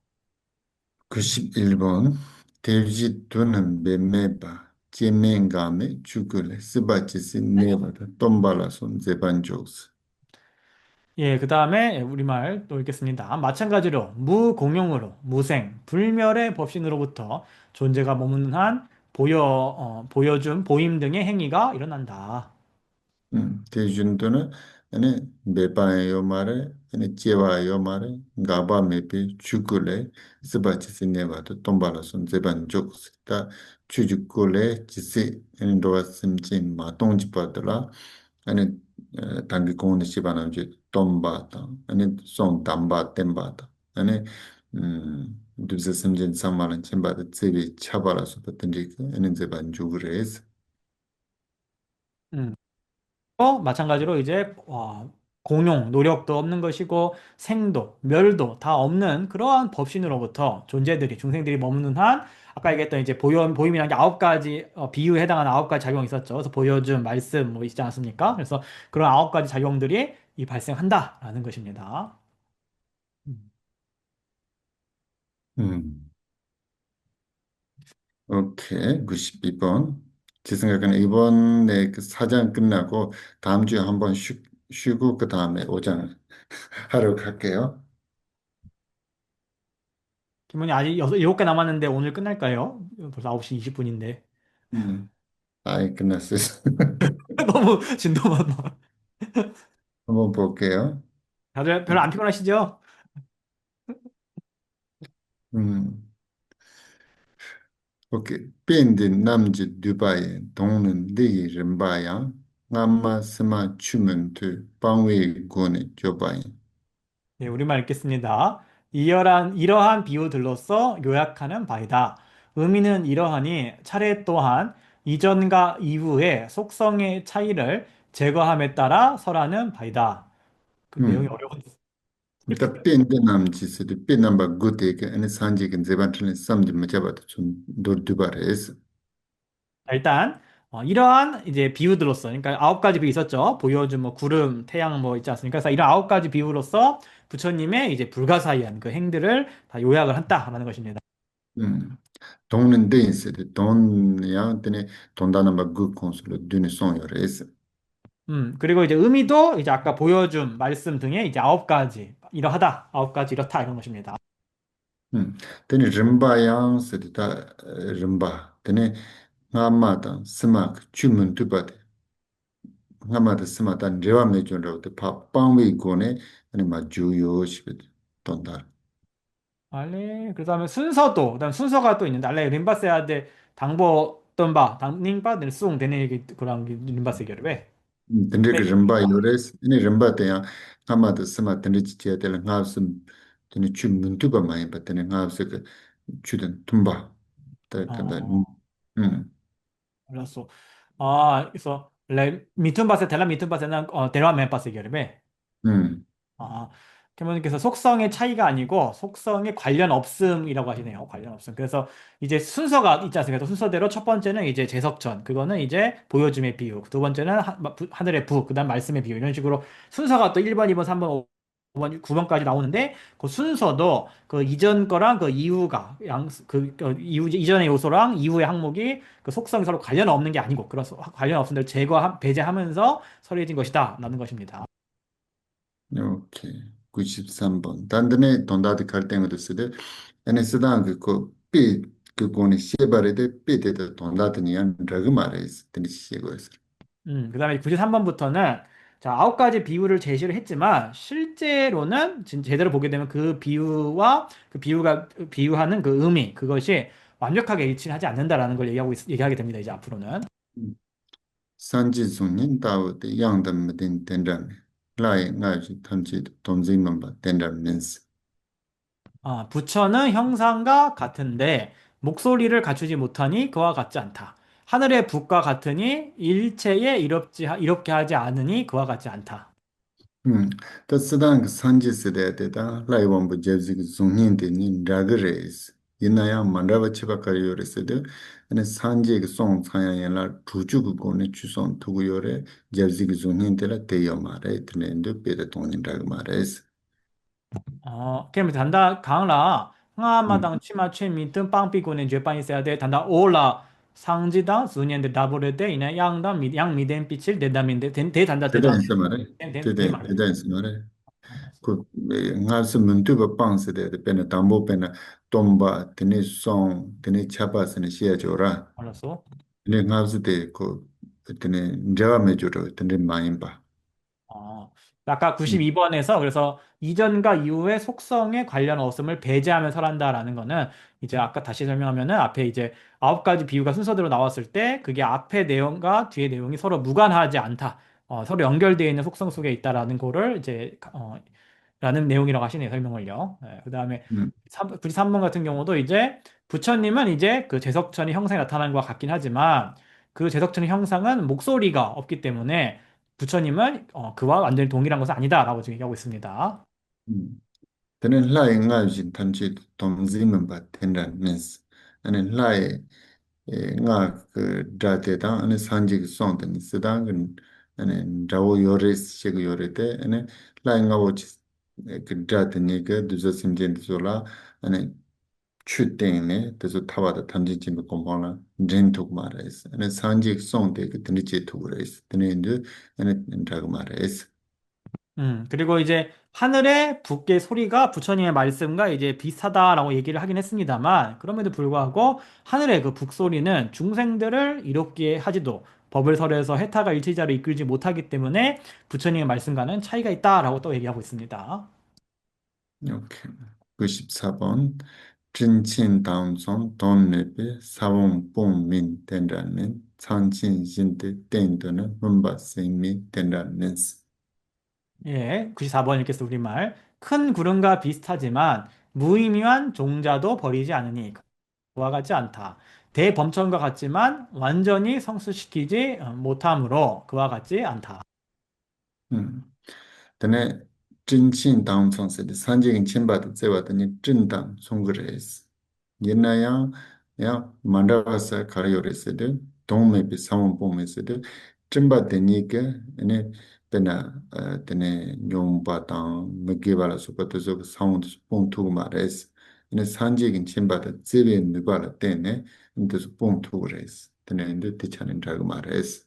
91번 대지 두는 뱀매바 제맹감에 죽을래 스바치시 네바다 똥발라 손 제반조스. 예, 그 다음에 우리말 또 읽겠습니다. 마찬가지로 무공용으로 무생, 불멸의 법신으로부터 존재가 머무는 한 보여줌, 보임 등의 행위가 일어난다. 대준도는 아니 매바요 말에 아니 제와요 말에 가바 메피 죽을래 스바치시 네바다 똥발라 손 제반조스다 추죽을래 지시 아니 도와심진 마동지바들라 아니 단기 공원의 집안은 이제 돈바다 아니 손 담바 템바다 아니 두세 심진 상말은 쳔바다 집이 차바라서 버튼지 아니 제반 주그레스. 음. 또 마찬가지로 이제 공용, 노력도 없는 것이고 생도, 멸도 다 없는 그러한 법신으로부터 존재들이 중생들이 머무는 한 아까 얘기했던 이제 보임이라는 게 아홉 가지 비유에 해당하는 아홉 가지 작용이 있었죠. 그래서 보여줌, 말씀 뭐 있지 않습니까? 그래서 그런 아홉 가지 작용들이 이 발생한다라는 것입니다. 음. 음, 오케이. 92번. 제 생각에는 이번에 그 사장 끝나고 다음 주에 한번 쉬고 그 다음에 오장 하러 갈게요. 김원이 아직 일곱 개 남았는데 오늘 끝날까요? 벌써 9시 20분인데. 음, 아이, 끝났어요. 너무 진도 많아. 한번 볼게요. 다들 별로 안 피곤하시죠? 음, 오케이. 밴드 남지 두바이 동는 리기 름바야 남마 스마 추먼트 방웨이 고네 조바이. 네, 우리말 읽겠습니다. 이러한 비유들로서 요약하는 바이다. 의미는 이러하니 차례 또한 이전과 이후의 속성의 차이를 제거함에 따라 설하는 바이다. 그 내용이 음, 어려운 일단 밴드 남지 스디 밴 넘버 고테게 아니 산지긴 제반틀린 쌈지 맞아봐도 좀 두바레스. 일단 이러한 이제 비유들로서 그러니까 아홉 가지 비유 있었죠. 보여준 뭐 구름, 태양 뭐 있지 않습니까? 그래서 이런 아홉 가지 비유로서 부처님의 이제 불가사의한 그 행들을 다 요약을 한다라는 것입니다. 음. 동는 데인스 돈야 때네 돈다나 막그 콘솔 드니 송요레스. 그리고 이제 의미도 이제 아까 보여준 말씀 등에 이제 아홉 가지 이러하다, 아홉 가지 이렇다 이런 것입니다. 때네 림바양 세다 림바 때네 나마다 스마크 주문 두바데 나마다 스마다 레와 메존로 te 파빵위 고네 아니 마 주요 시베 돈다. 알레 그다음에 순서도 그다음 순서가 또 있는데 알레 림바세아데 당보 떤바 당닝바 늘숭 되네 얘기 그런 게 림바세 결베. 근데 그 림바 요레스 이 림바 때야 나마다 스마 때네 지티야 때 나스 때네 주문 두바 마이 바테네 나스 그 주든 tumba 때다 어, 음. 몰랐어. 그래서 레 미툰바세 텔라 미툰바세는 데라 멘바세 결베. 음. 아, 캐모님께서 속성의 차이가 아니고 속성의 관련 없음이라고 하시네요. 관련 없음. 그래서 이제 순서가 있지 않습니까? 그 순서대로 첫 번째는 이제 제석천. 그거는 이제 보여줌의 비유. 두 번째는 하늘의 부. 그다음 말씀의 비유. 이런 식으로 순서가 또 1번, 2번, 3번, 5번, 9번까지 나오는데 그 순서도 그 이전 거랑 그 이후가 이후 이전의 요소랑 이후의 항목이 그 속성이 서로 관련 없는 게 아니고 그래서 관련 없은 데를 배제하면서 설해진 것이다. 라는 것입니다. 오케이. 93번. 단단히 돈다드 갈등을 쓰되 에네스단 그 고니 시바레데 삐데다 돈다드니안 러그 말레스 드니 시고스. 그다음에 93번부터는 자, 9가지 비유를 제시를 했지만 실제로는 제대로 보게 되면 그 비유와 그 비유가 비유하는 그 의미 그것이 완벽하게 일치하지 않는다라는 걸 얘기하게 됩니다. 이제 앞으로는. 산지송님 다우데 양담든 된다네. 라이 나지 탐지 동지만바 된다 means. 아, 부처는 형상과 같은데 목소리를 갖추지 못하니 그와 같지 않다. 하늘의 북과 같으니 일체에 이롭게 하지 않으니 그와 같지 않다. 다 쓰단 그 산지 세대다 라이 원부 제지 그 송닌데 닌 라그레스. 이나야 만다바 치바카리 요레스데 아니 산지 그송 차야야라 주주 그거네 주송 두고 요래 제지 그 송닌데라 대여 말에 드는데 베데 동인 라그 말레스. 그럼 단다 강라 항아마당 치마 최미 등 빵삐고는 죄빵이 있어야 돼. 단다 오라 상지당 수년대 다부르대 이나 양당 양미된 빛을 대담인데 대단다 대담 대단했어 말해. 대 말해. 대단했어 말해. 그 ngāsi mīntūpa pāṅsi de pēnā tāmbō pēnā tōmbā, tēnī sōng, tēnī chāpā sēnī shiā chōrā, 알았어? tēnī ngāsi de kō tēnī njāwa mē chōrā, tēnī māyīmbā. 어, 아까 92번에서 그래서 이전과 이후의 속성에 관련 어음을 배제하며 설한다라는 거는 이제 아까 다시 설명하면은 앞에 이제 9가지 비유가 순서대로 나왔을 때 그게 앞에 내용과 뒤에 내용이 서로 무관하지 않다. 서로 연결되어 있는 속성 속에 있다라는 거를 이제 라는 내용이라고 하시네요, 설명을요. 네, 그다음에 음, 93번 같은 경우도 이제 부처님은 이제 그 제석천이 형상이 나타나는 것과 같긴 하지만 그 제석천의 형상은 목소리가 없기 때문에 부처님은 그와 완전히 동일한 것은 아니다라고 지금 얘기하고 있습니다. tēnī hlāi ngāsi tāmchī tōngzī mēmbā tēndā mēns. Tēnī hlāi ngā kī dhātē tā, tēnī sāñjī kī sōng tēnī sīdā kī dhāwō yore sī kī yore tē, tēnī hlāi ngā wō chī kī dhātē nī kī dūzā sīmjī ndī sō lā, chū tēngi tēsō tāwā tā tāmchī chī mē kōmpā lā dhīn tūk mā rā isi. Sāñjī kī sōng tē kī tēnī chī tūk rā isi. Tēnī ndū dhāg mā rā isi. 그리고 이제 하늘의 북의 소리가 부처님의 말씀과 이제 비슷하다라고 얘기를 하긴 했습니다만, 그럼에도 불구하고 하늘의 그 북소리는 중생들을 이롭게 하지도 법을 설해서 해타가 일체자로 이끌지 못하기 때문에 부처님의 말씀과는 차이가 있다라고 또 얘기하고 있습니다. 오케이. 94번. 진친 다운송 돈네베 사원봉민 된다는 창친 신대 땡도는 문바생미 된다는 예, 94번 읽겠습니다. 우리말. 큰 구름과 비슷하지만 무의미한 종자도 버리지 않으니 그와 같지 않다. 대범천과 같지만 완전히 성수시키지 못하므로 그와 같지 않다. 음. 근데 진친 다운송세 산적인 침바도 제와더니 진당 송그레스 옛나야 야 만다바사 가리오레스데 동메비 사원봉메스데 찜바데니게 에네 베나 테네 뇽바당 메게발라 소파토소 사운드 뽕투고 마레스 에네 산적인 침바도 제베 느발라 때네 인도서 뽕투고레스 테네 인도 티차는 자고 마레스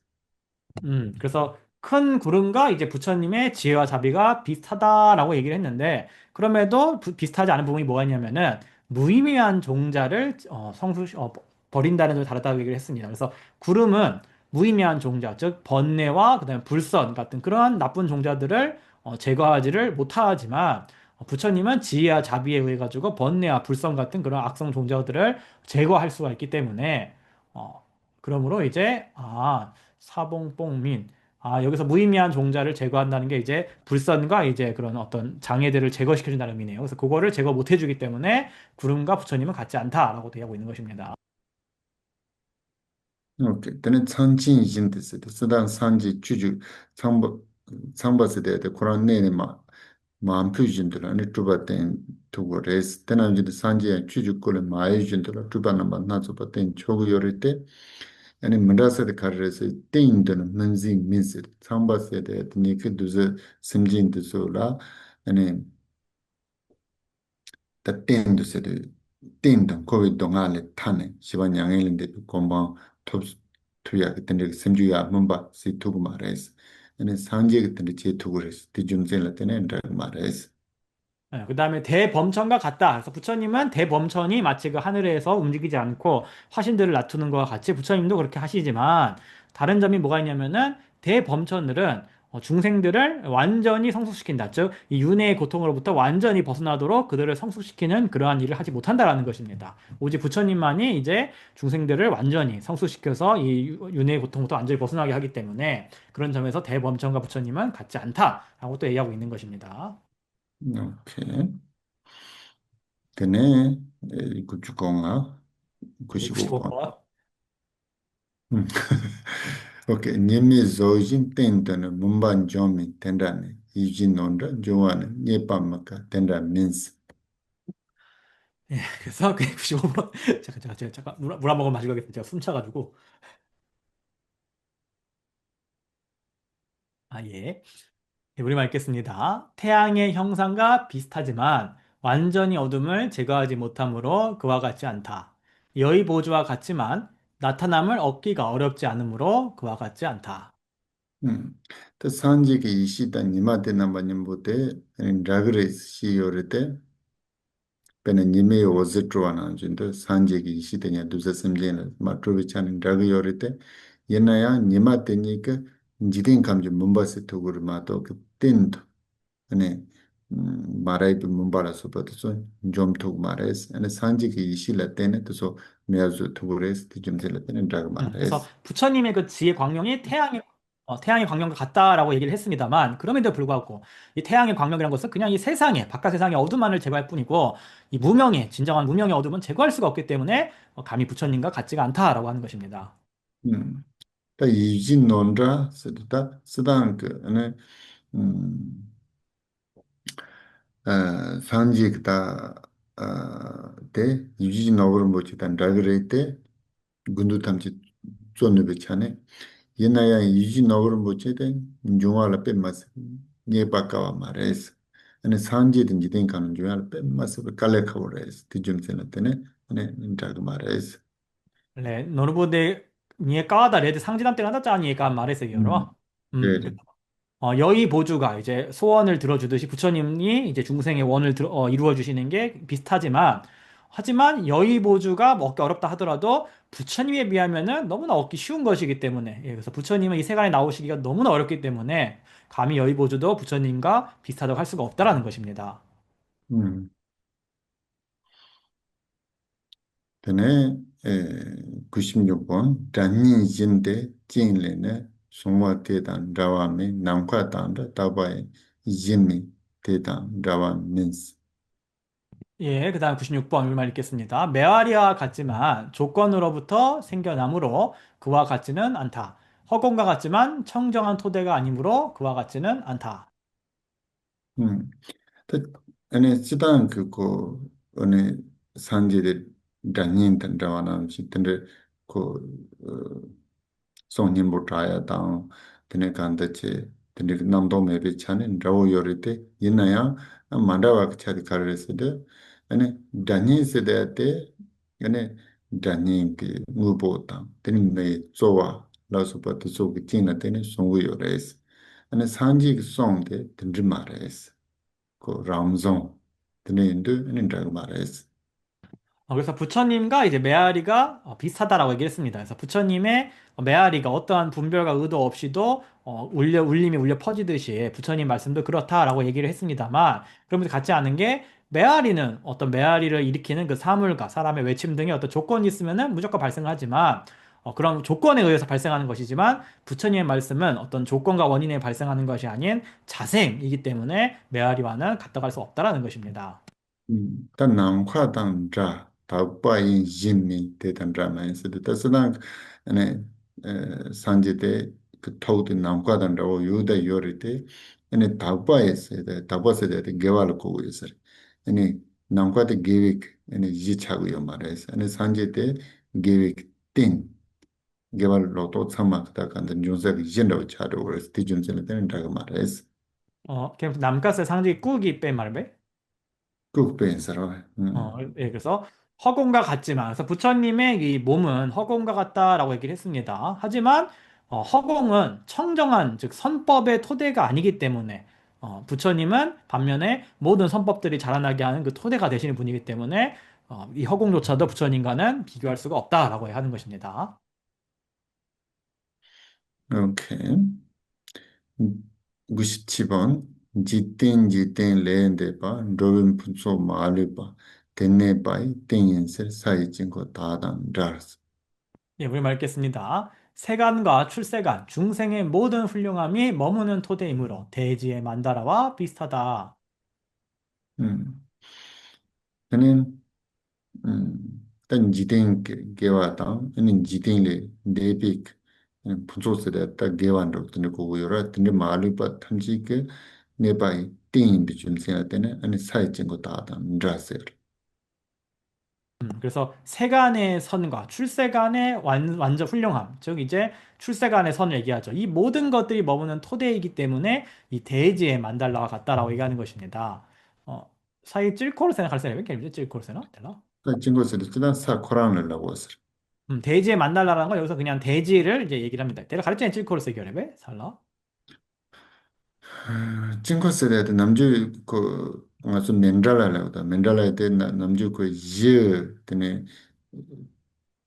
그래서 큰 구름과 이제 부처님의 지혜와 자비가 비슷하다라고 얘기를 했는데, 그럼에도 비슷하지 않은 부분이 뭐가 있냐면은, 무의미한 종자를 버린다는 점이 다르다고 얘기를 했습니다. 그래서 구름은 무의미한 종자, 즉, 번뇌와 그다음에 불선 같은 그러한 나쁜 종자들을 제거하지를 못하지만, 부처님은 지혜와 자비에 의해 가지고 번뇌와 불선 같은 그런 악성 종자들을 제거할 수가 있기 때문에, 어, 그러므로 이제, 사봉뽕민. 여기서 무의미한 종자를 제거한다는 게 이제 불선과 이제 그런 어떤 장애들을 제거시켜준다는 의미네요. 그래서 그거를 제거 못 해주기 때문에 구름과 부처님은 같지 않다라고 얘기하고 있는 것입니다. 오케이. 근데 천진 인데스도 수단 산지 주주 상버 상버스데 그런 내내 마음 표준들 안에 두바된 두고 레스 때나지도 산지 주주 꼴에 마이 준들 두바나 만나서 봤던 초고 요럴 때 아니 문다서데 카르레스 땡드는 문지 민스 상버스데 니크 두즈 심진드소라 아니 다 땡드세데 땡당 코비 동안에 타네 시반 양일인데 공방 톱 투야 그때 심주야 문바 시투고 말레스 아니 상제 그때 제투고 레스 디중zel라 때네 엔다 말레스 그다음에 대범천과 같다. 그래서 부처님은 대범천이 마치 그 하늘에서 움직이지 않고 화신들을 놔두는 것과 같이 부처님도 그렇게 하시지만 다른 점이 뭐가 있냐면은 대범천들은 중생들을 완전히 성숙시킨다. 즉, 이 윤회의 고통으로부터 완전히 벗어나도록 그들을 성숙시키는 그러한 일을 하지 못한다라는 것입니다. 오직 부처님만이 이제 중생들을 완전히 성숙시켜서 이 윤회의 고통부터 완전히 벗어나게 하기 때문에 그런 점에서 대범천가 부처님은 같지 않다라고 또 얘기하고 있는 것입니다. 오케이. 되네. 구축공학 예, 95번. 95번. 음. 오케이. 님이 조진 땡더는 문반 좀이 된다네. 이진논다 좋아하는 예밤마까 된다 민스. 예, 그래서 그 95번. 잠깐, 물 한 모금 마시고 가겠습니다. 제가 숨 차가지고. 아, 예. 네, 우리말 읽겠습니다. 태양의 형상과 비슷하지만 완전히 어둠을 제거하지 못하므로 그와 같지 않다. 여의 보주와 같지만 나타남을 얻기가 어렵지 않으므로 그와 같지 않다. 또 산지기 이시다 니마데 남바님보테 라그레스 시요르테 pene nyime ozitro na jindo sanje gi ishite nya dusa semjena matrobe chan drag yorite yena ya nyima tenyi ke jidin kamje mumba se togur ma to ke tendo ane marai pe mumba la so pat so jom tog mares ane sanje gi ishila tene to so meazu togures te jom tela tene drag 그래서 mares. 부처님의 그 지의 광명이 태양의 광명과 같다라고 얘기를 했습니다만, 그럼에도 불구하고 이 태양의 광명이라는 것은 그냥 이 세상에, 바깥 세상의 어둠만을 제거할 뿐이고, 이 진정한 무명의 어둠은 제거할 수가 없기 때문에 감히 부처님과 같지가 않다라고 하는 것입니다. 다 이진 논자 쓰다 쓰다 그 ane 상직다 때 유지 나오는 뭐지 단 라그레테 군두 탐지 존네 베차네 예나야 유지 나오는 뭐지 된 중화라 뻬마스 예 바카와 마레스 아니 상지든지 된 가는 중화라 뻬마스 칼레 카오레스 티준세나 때네 아니 인타그 마레스. 네, 노르보데 니에 까다 레드 상지남 때 나다 짜니까 말했어요, 여러. 네. 여의 보주가 이제 소원을 들어주듯이 부처님이 이제 중생의 원을 이루어 주시는 게 비슷하지만, 하지만 여의 보주가 뭐 얻기 어렵다 하더라도 부처님에 비하면은 너무나 얻기 쉬운 것이기 때문에, 예, 그래서 부처님은 이 세간에 나오시기가 너무나 어렵기 때문에 감히 여의 보주도 부처님과 비슷하다고 할 수가 없다라는 것입니다. 음. Tene 96번 단니진데 찐레네 송와 대단 라와메 남과 단다 다바에 이진미 대단 라와 민스. 예, 그 다음 96번 우리말 읽겠습니다. 메아리와 같지만 조건으로부터 생겨나므로 그와 같지는 않다. 허공과 같지만 청정한 토대가 아니므로 그와 같지는 않다. 음. 또 안에 지단 그거 안에 산지데 단닌 단다와나 진데 그 손님부 타야 당 드네 간다체 드네 남도 메베 차네 라오 요리테 이나야 만다와 차디 카르레스데 아니 다니 세데테 아니 다니 그 무보타 드네 메 조와 라소파트 소기 tina 테네 송고 요레스 아니 산지 그 송데 드르 마레스 그 람존 드네 인도 아니 드라그 마레스. 그래서 부처님과 이제 메아리가 비슷하다라고 얘기를 했습니다. 그래서 부처님의 메아리가 어떠한 분별과 의도 없이도 울림이 울려 퍼지듯이 부처님 말씀도 그렇다라고 얘기를 했습니다만, 그러면서 같지 않은 게 메아리는 어떤 메아리를 일으키는 그 사물과 사람의 외침 등의 어떤 조건이 있으면은 무조건 발생하지만 그런 조건에 의해서 발생하는 것이지만 부처님의 말씀은 어떤 조건과 원인에 발생하는 것이 아닌 자생이기 때문에 메아리와는 같다고 할 수 없다라는 것입니다. 다 남과 당자 다바인 진미 대단자 마인스도 다스당 아니 산지대 그 토드 남과 당자고 유다 요리테 아니 다바에서 다바세데 개발 거고 있어 아니 남과의 계획 아니 지차고요 말해서 아니 산지대 계획 띵 개발로 또 참막다 간다 존재가 이젠도 차도 그래서 뒤준세는 되는 다가 말해서 그럼 남가스 상징 꾸기 뺀 말배? 그 배서로 예, 그래서 허공과 같지만, 그래서 부처님의 이 몸은 허공과 같다라고 얘기를 했습니다. 하지만 허공은 청정한, 즉 선법의 토대가 아니기 때문에 부처님은 반면에 모든 선법들이 자라나게 하는 그 토대가 되시는 분이기 때문에 이 허공조차도 부처님과는 비교할 수가 없다라고 하는 것입니다. 오케이. 97번 지땡 레인데바 로빈 푼소 마르바 텐네바이 땡인셀 사이진 거 다단 라스. 예, 우리말 읽겠습니다. 세간과 출세간, 중생의 모든 훌륭함이 머무는 토대이므로 대지의 만다라와 비슷하다. 음. 그는 단 지땡 게와다 아니 지땡레 데빅 푼소스데 딱 게완로 근데 고고요라 근데 마르바 탐지게 네바이 땡인 비춤 생각되네 아니 사이진 거 다단 라스. 그래서 세간의 선과 출세간의 완전 훌륭함, 즉 이제 출세간의 선을 얘기하죠. 이 모든 것들이 머무는 토대이기 때문에 이 대지의 만달라와 같다라고 얘기하는 것입니다. 어, 사이 찔코로 생각할 사람이 게 찔코로 생각? 될라? 그 친구들이 지난 사코란을 하고 있어. 대지의 만달라라는 건 여기서 그냥 대지를 이제 얘기를 합니다. 내가 가르치는 찔코로 세결해 살라. 친구들한테 남주 그 아주 맨달라라고다. 맨달라에 대 남주 그예 때문에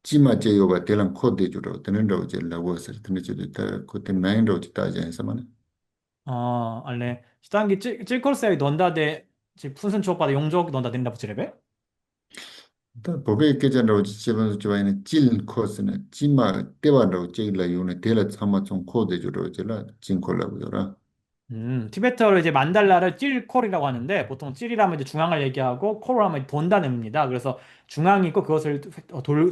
찌마제요가 대란 코드 주로 되는 거 이제 라고 했을 텐데 저도 다 그때 마인드로 따지 않으면 알레. 시단기 찔코로 세이 넌다데 푼슨 쪽바다 용족 넌다 된다 부지레베? 또 법에 있겠잖아요. 집에서 좋아하는 찔 코스는 찌마 대바로 제일라 요네 대라 참마 좀 코드 주로 제라 진콜라고 요라. 티베트어로 이제 만달라를 찔콜이라고 하는데 보통 찔이라면 이제 중앙을 얘기하고 콜을 하면 돈다는 의미입니다. 그래서 중앙이 있고 그것을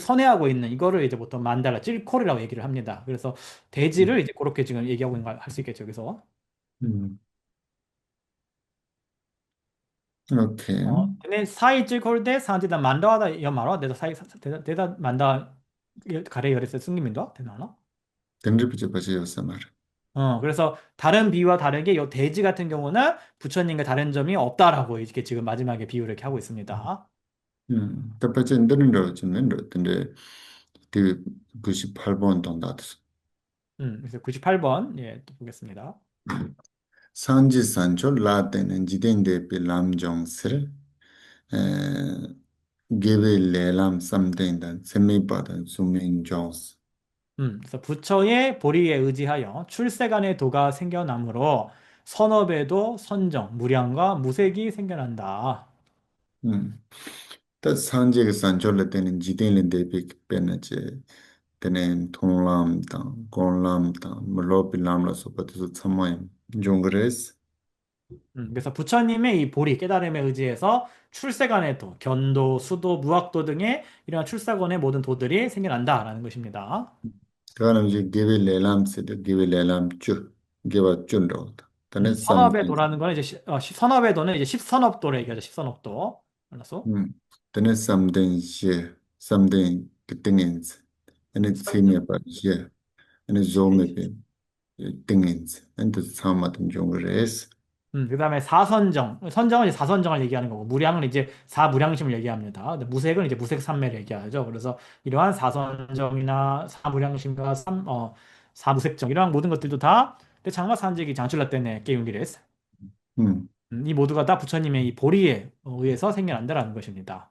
선회하고 있는 이거를 이제 보통 만달라 찔콜이라고 얘기를 합니다. 그래서 대지를 이제 그렇게 지금 얘기하고 있는 걸 할 수 있겠죠. 여기서 음. 오케이. 근데 사이 찔콜 대 사한테다 만다하다 여 말어 내가 사이 대다 만다 가래 열에서 승리민도 되나? 던지부터 보세요, 말. 그래서 다른 비유와 다르게 이 대지 같은 경우는 부처님과 다른 점이 없다라고 이렇게 지금 마지막에 비유를 이렇게 하고 있습니다. 첫 번째 늘은 주면 근데 그 98번 동다스. 그래서 98번, 예, 또 보겠습니다. 산지산초 라테는 지den데 빌람종스를 에 게벨레람 삼된다 세미바다 수민종스. 그래서 부처의 보리에 의지하여 출세간의 도가 생겨나므로 선업에도 선정, 무량과 무색이 생겨난다. 또 산지가 산초를 때는 지den데 빌베나체 때는 통람다 곤람다 물로빌람라 소파도 참모임 종그레스. 그래서 부처님의 이 보리, 깨달음에 의지해서 출세간의 도, 견도, 수도, 무학도 등의 이러한 출세간의 모든 도들이 생겨난다라는 것입니다. 그거는 이제 게벨레람 세대 게벨레람 쭈 게바 쭈로 때는 선업의 삼된. 도라는 거는 이제 선업의 도는 이제 십선업도를 얘기하죠. 십선업도. 알았어? Tene samden she, samden tingens, and it's semi about she, and it's zomepe tingens, and the samat and jungres. 그다음에 사선정. 선정은 이제 사선정을 얘기하는 거고, 무량은 이제 사무량심을 얘기합니다. 근데 무색은 이제 무색삼매를 얘기하죠. 그래서 이러한 사선정이나 사무량심과 사무색정, 이러한 모든 것들도 다 장마 산지기 장출라 때문에 깨윤기레스. 음, 이 모두가 다 부처님의 이 보리에 의해서 생겨난다라는 것입니다.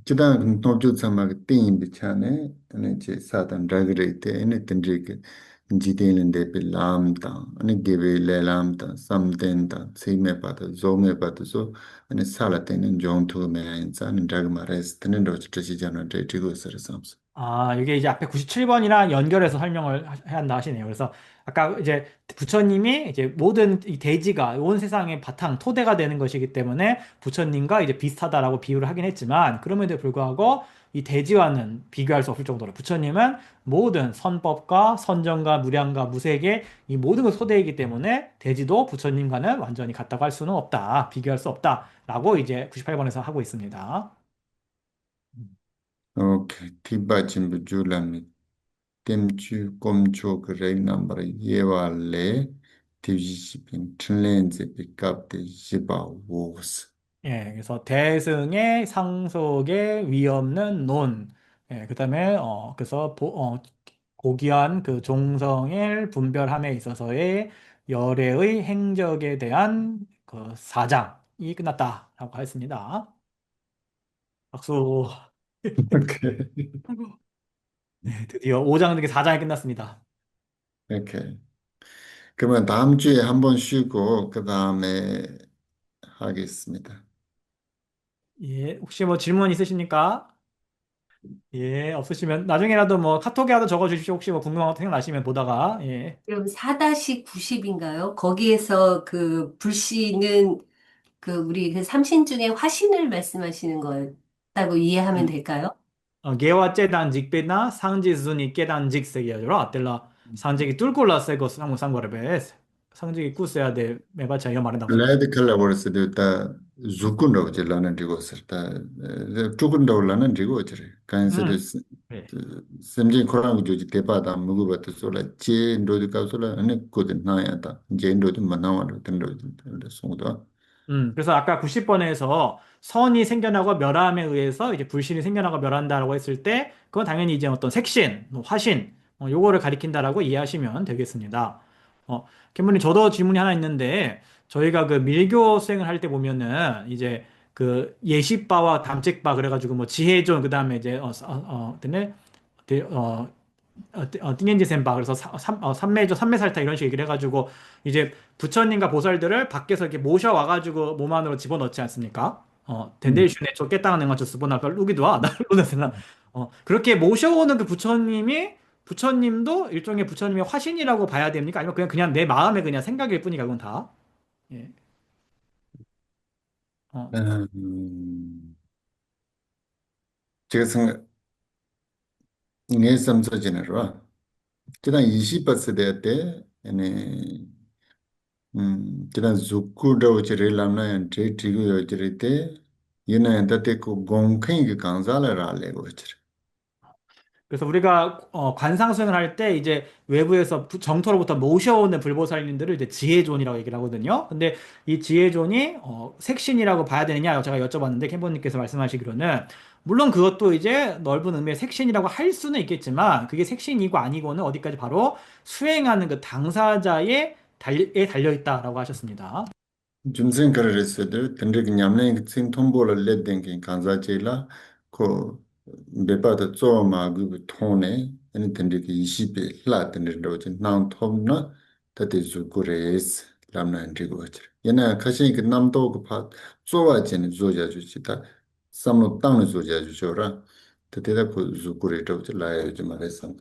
Chidang Nobjo Samak Tin Bichane, and it's Satan Dragrate, and it Tendrik, Jitin de Pilamta, and it give a Lelamta, Samdenta, Simepata, Zomepata, so, and it's Salatin and John to me and San and Dragmares, Tenendros Tresijan, Tretigus or something. 이게 이제 앞에 97번이랑 연결해서 설명을 해야 한다 하시네요. 그래서 아까 이제 부처님이 이제 모든 이 대지가 온 세상의 바탕, 토대가 되는 것이기 때문에 부처님과 이제 비슷하다라고 비유를 하긴 했지만 그럼에도 불구하고 이 대지와는 비교할 수 없을 정도로 부처님은 모든 선법과 선정과 무량과 무색의 이 모든 것 토대이기 때문에 대지도 부처님과는 완전히 같다고 할 수는 없다. 비교할 수 없다라고 이제 98번에서 하고 있습니다. Okay, Tiba Chimbu Julami, Temchu Komcho Gray number Yevale, Tivishipin, Tlenze pick up the Jiba Wos. 예, 그래서 대승의 상속에 위없는 논. 예, 그다음에 그래서 고귀한 그 종성을 분별함에 있어서의 열애의 행적에 대한 그 사장이 끝났다라고 했습니다. 박수. Okay. 네, 드디어 5장 중에 4장이 끝났습니다. Okay. 그러면 다음 주에 한번 쉬고 그 다음에 하겠습니다. 예, 혹시 뭐 질문 있으십니까? 예, 없으시면 나중에라도 뭐 카톡이라도 적어 주십시오. 혹시 뭐 궁금한 거 생각나시면 보다가. 예. 그럼 4-90인가요? 거기에서 그 불씨는 그 우리 그 삼신 중에 화신을 말씀하시는 거였다고 이해하면 될까요? 게와제단 직배나 상지순이 깨단 직세기야죠. 아텔라 상직이 뚫고 올라세고 상무상거래베스. 상직이 꾸세야 돼. 매바차 이거 말한다고. 레드 컬러버스 다 zukundaw je lanan digo serta tukundaw lanan digo jere kanser 음. 예. semje korang joji tepa da mugu bat sola che ndo di ka sola ane kod na ya da je ndo di manawa do tendo songdo 그래서 아까 90번에서 선이 생겨나고 멸함에 의해서 이제 불신이 생겨나고 멸한다라고 했을 때 그건 당연히 이제 어떤 색신, 뭐 화신, 요거를 가리킨다라고 이해하시면 되겠습니다. 캠브님 저도 질문이 하나 있는데 저희가 그 밀교 수행을 할 때 보면은 이제 그 예시바와 담책바 그래가지고 뭐 지혜존 그다음에 이제 근데 띵엔지 셈바 그래서 삼매조 삼매살타 이런 식으로 얘기를 해가지고 이제 부처님과 보살들을 밖에서 이렇게 모셔와가지고 몸 안으로 집어넣지 않습니까? 덴데이슈네 저 깨땅은 응아저 스보나 별 우기도와 나르로네스나 그렇게 모셔오는 그 부처님도 일종의 부처님의 화신이라고 봐야 됩니까? 아니면 그냥 내 마음의 그냥 생각일 뿐이가 그건 다 예. 어, 제가 생각 내 samsajinarwa kidan 20% de ane kidan zukudaw jere lamna yan tre trigu yo jere te yena yan tate ko gongkhen ki kanzala ra le go jere 그래서 우리가 관상 수행을 할 때 이제 외부에서 정토로부터 모셔오는 불보살님들을 이제 지혜존이라고 얘기를 하거든요. 근데 이 지혜존이 색신이라고 봐야 되느냐 제가 여쭤봤는데 캠보님께서 말씀하시기로는 물론 그것도 이제 넓은 의미의 색신이라고 할 수는 있겠지만 그게 색신이고 아니고는 어디까지 바로 수행하는 그 당사자의 에 달려 있다라고 하셨습니다. Jumsen kararese tendre ki nyamne sing thombo la le dengi kanza chela ko bepa da zo ma gu thone ani tendre ki ishi pe la tendre do chen nang thom na tate zu kures lamna andri go chre yana khashi ki nam to ko pha zo wa chen zo ja ju chi ta samno tang zo ja ju chora tate da ko zu kure do chen la ya ju ma re sam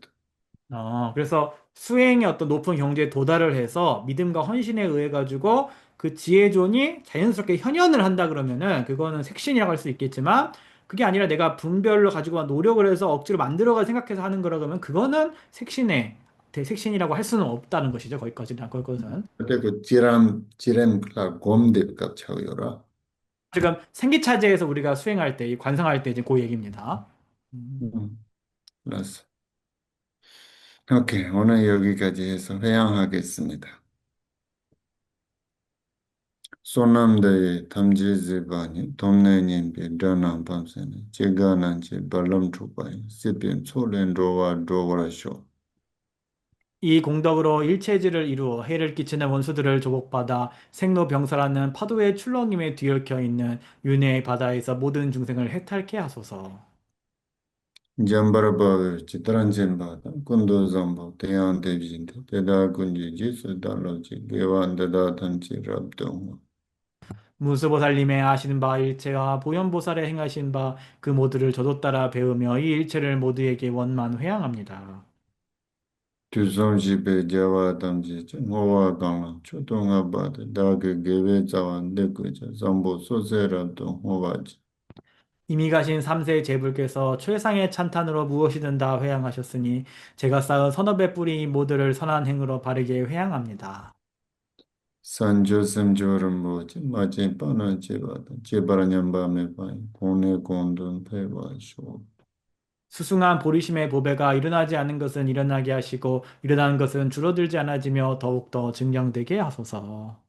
그래서 수행의 어떤 높은 경지에 도달을 해서 믿음과 헌신에 의해 가지고 그 지혜존이 자연스럽게 현현을 한다 그러면은 그거는 색신이라고 할 수 있겠지만 그게 아니라 내가 분별로 가지고 노력을 해서 억지로 만들어가 생각해서 하는 거라 그러면 그거는 색신이라고 할 수는 없다는 것이죠. 거기까지는 그것은 tate ko jiram la gom de ka chao yora 지금 생기차제에서 우리가 수행할 때, 이 관상할 때 이제 그 얘기입니다. 음. 알았어. 오케이, 오늘 여기까지 해서 회양하겠습니다. 소남대의 탐지지반이 동네님비 드나밤세니 제가난지 발람투바이 시빈 소렌로와 도그라쇼 이 공덕으로 일체질을 이루어 해를 끼치는 원수들을 조복받아 생로병사라는 파도의 출렁임에 뒤엉켜 있는 윤회의 바다에서 모든 중생을 해탈케 하소서. 잠바라바 치트란젠바다 군도잠바 대안대비진데 대다군지 지수달로지 개완데다 단지랍동 무수보살님의 아시는 바 일체와 보현보살의 행하신 바 그 모두를 저도 따라 배우며 이 일체를 모두에게 원만 회양합니다. 두손지베 자와담지 호와강라 초동아바데 다게 게베자완 데그자 잠보 소세라도 호와지 이미 가신 삼세 제불께서 최상의 찬탄으로 무엇이든 다 회양하셨으니 제가 쌓은 선업의 뿌리 모두를 선한 행으로 바르게 회양합니다. 산조섬조름보지 마치 빠나지바다 제바라냠바메바이 고네 곤돈 페바쇼 수승한 보리심의 보배가 일어나지 않는 것은 일어나게 하시고 일어나는 것은 줄어들지 않아지며 더욱더 증량되게 하소서.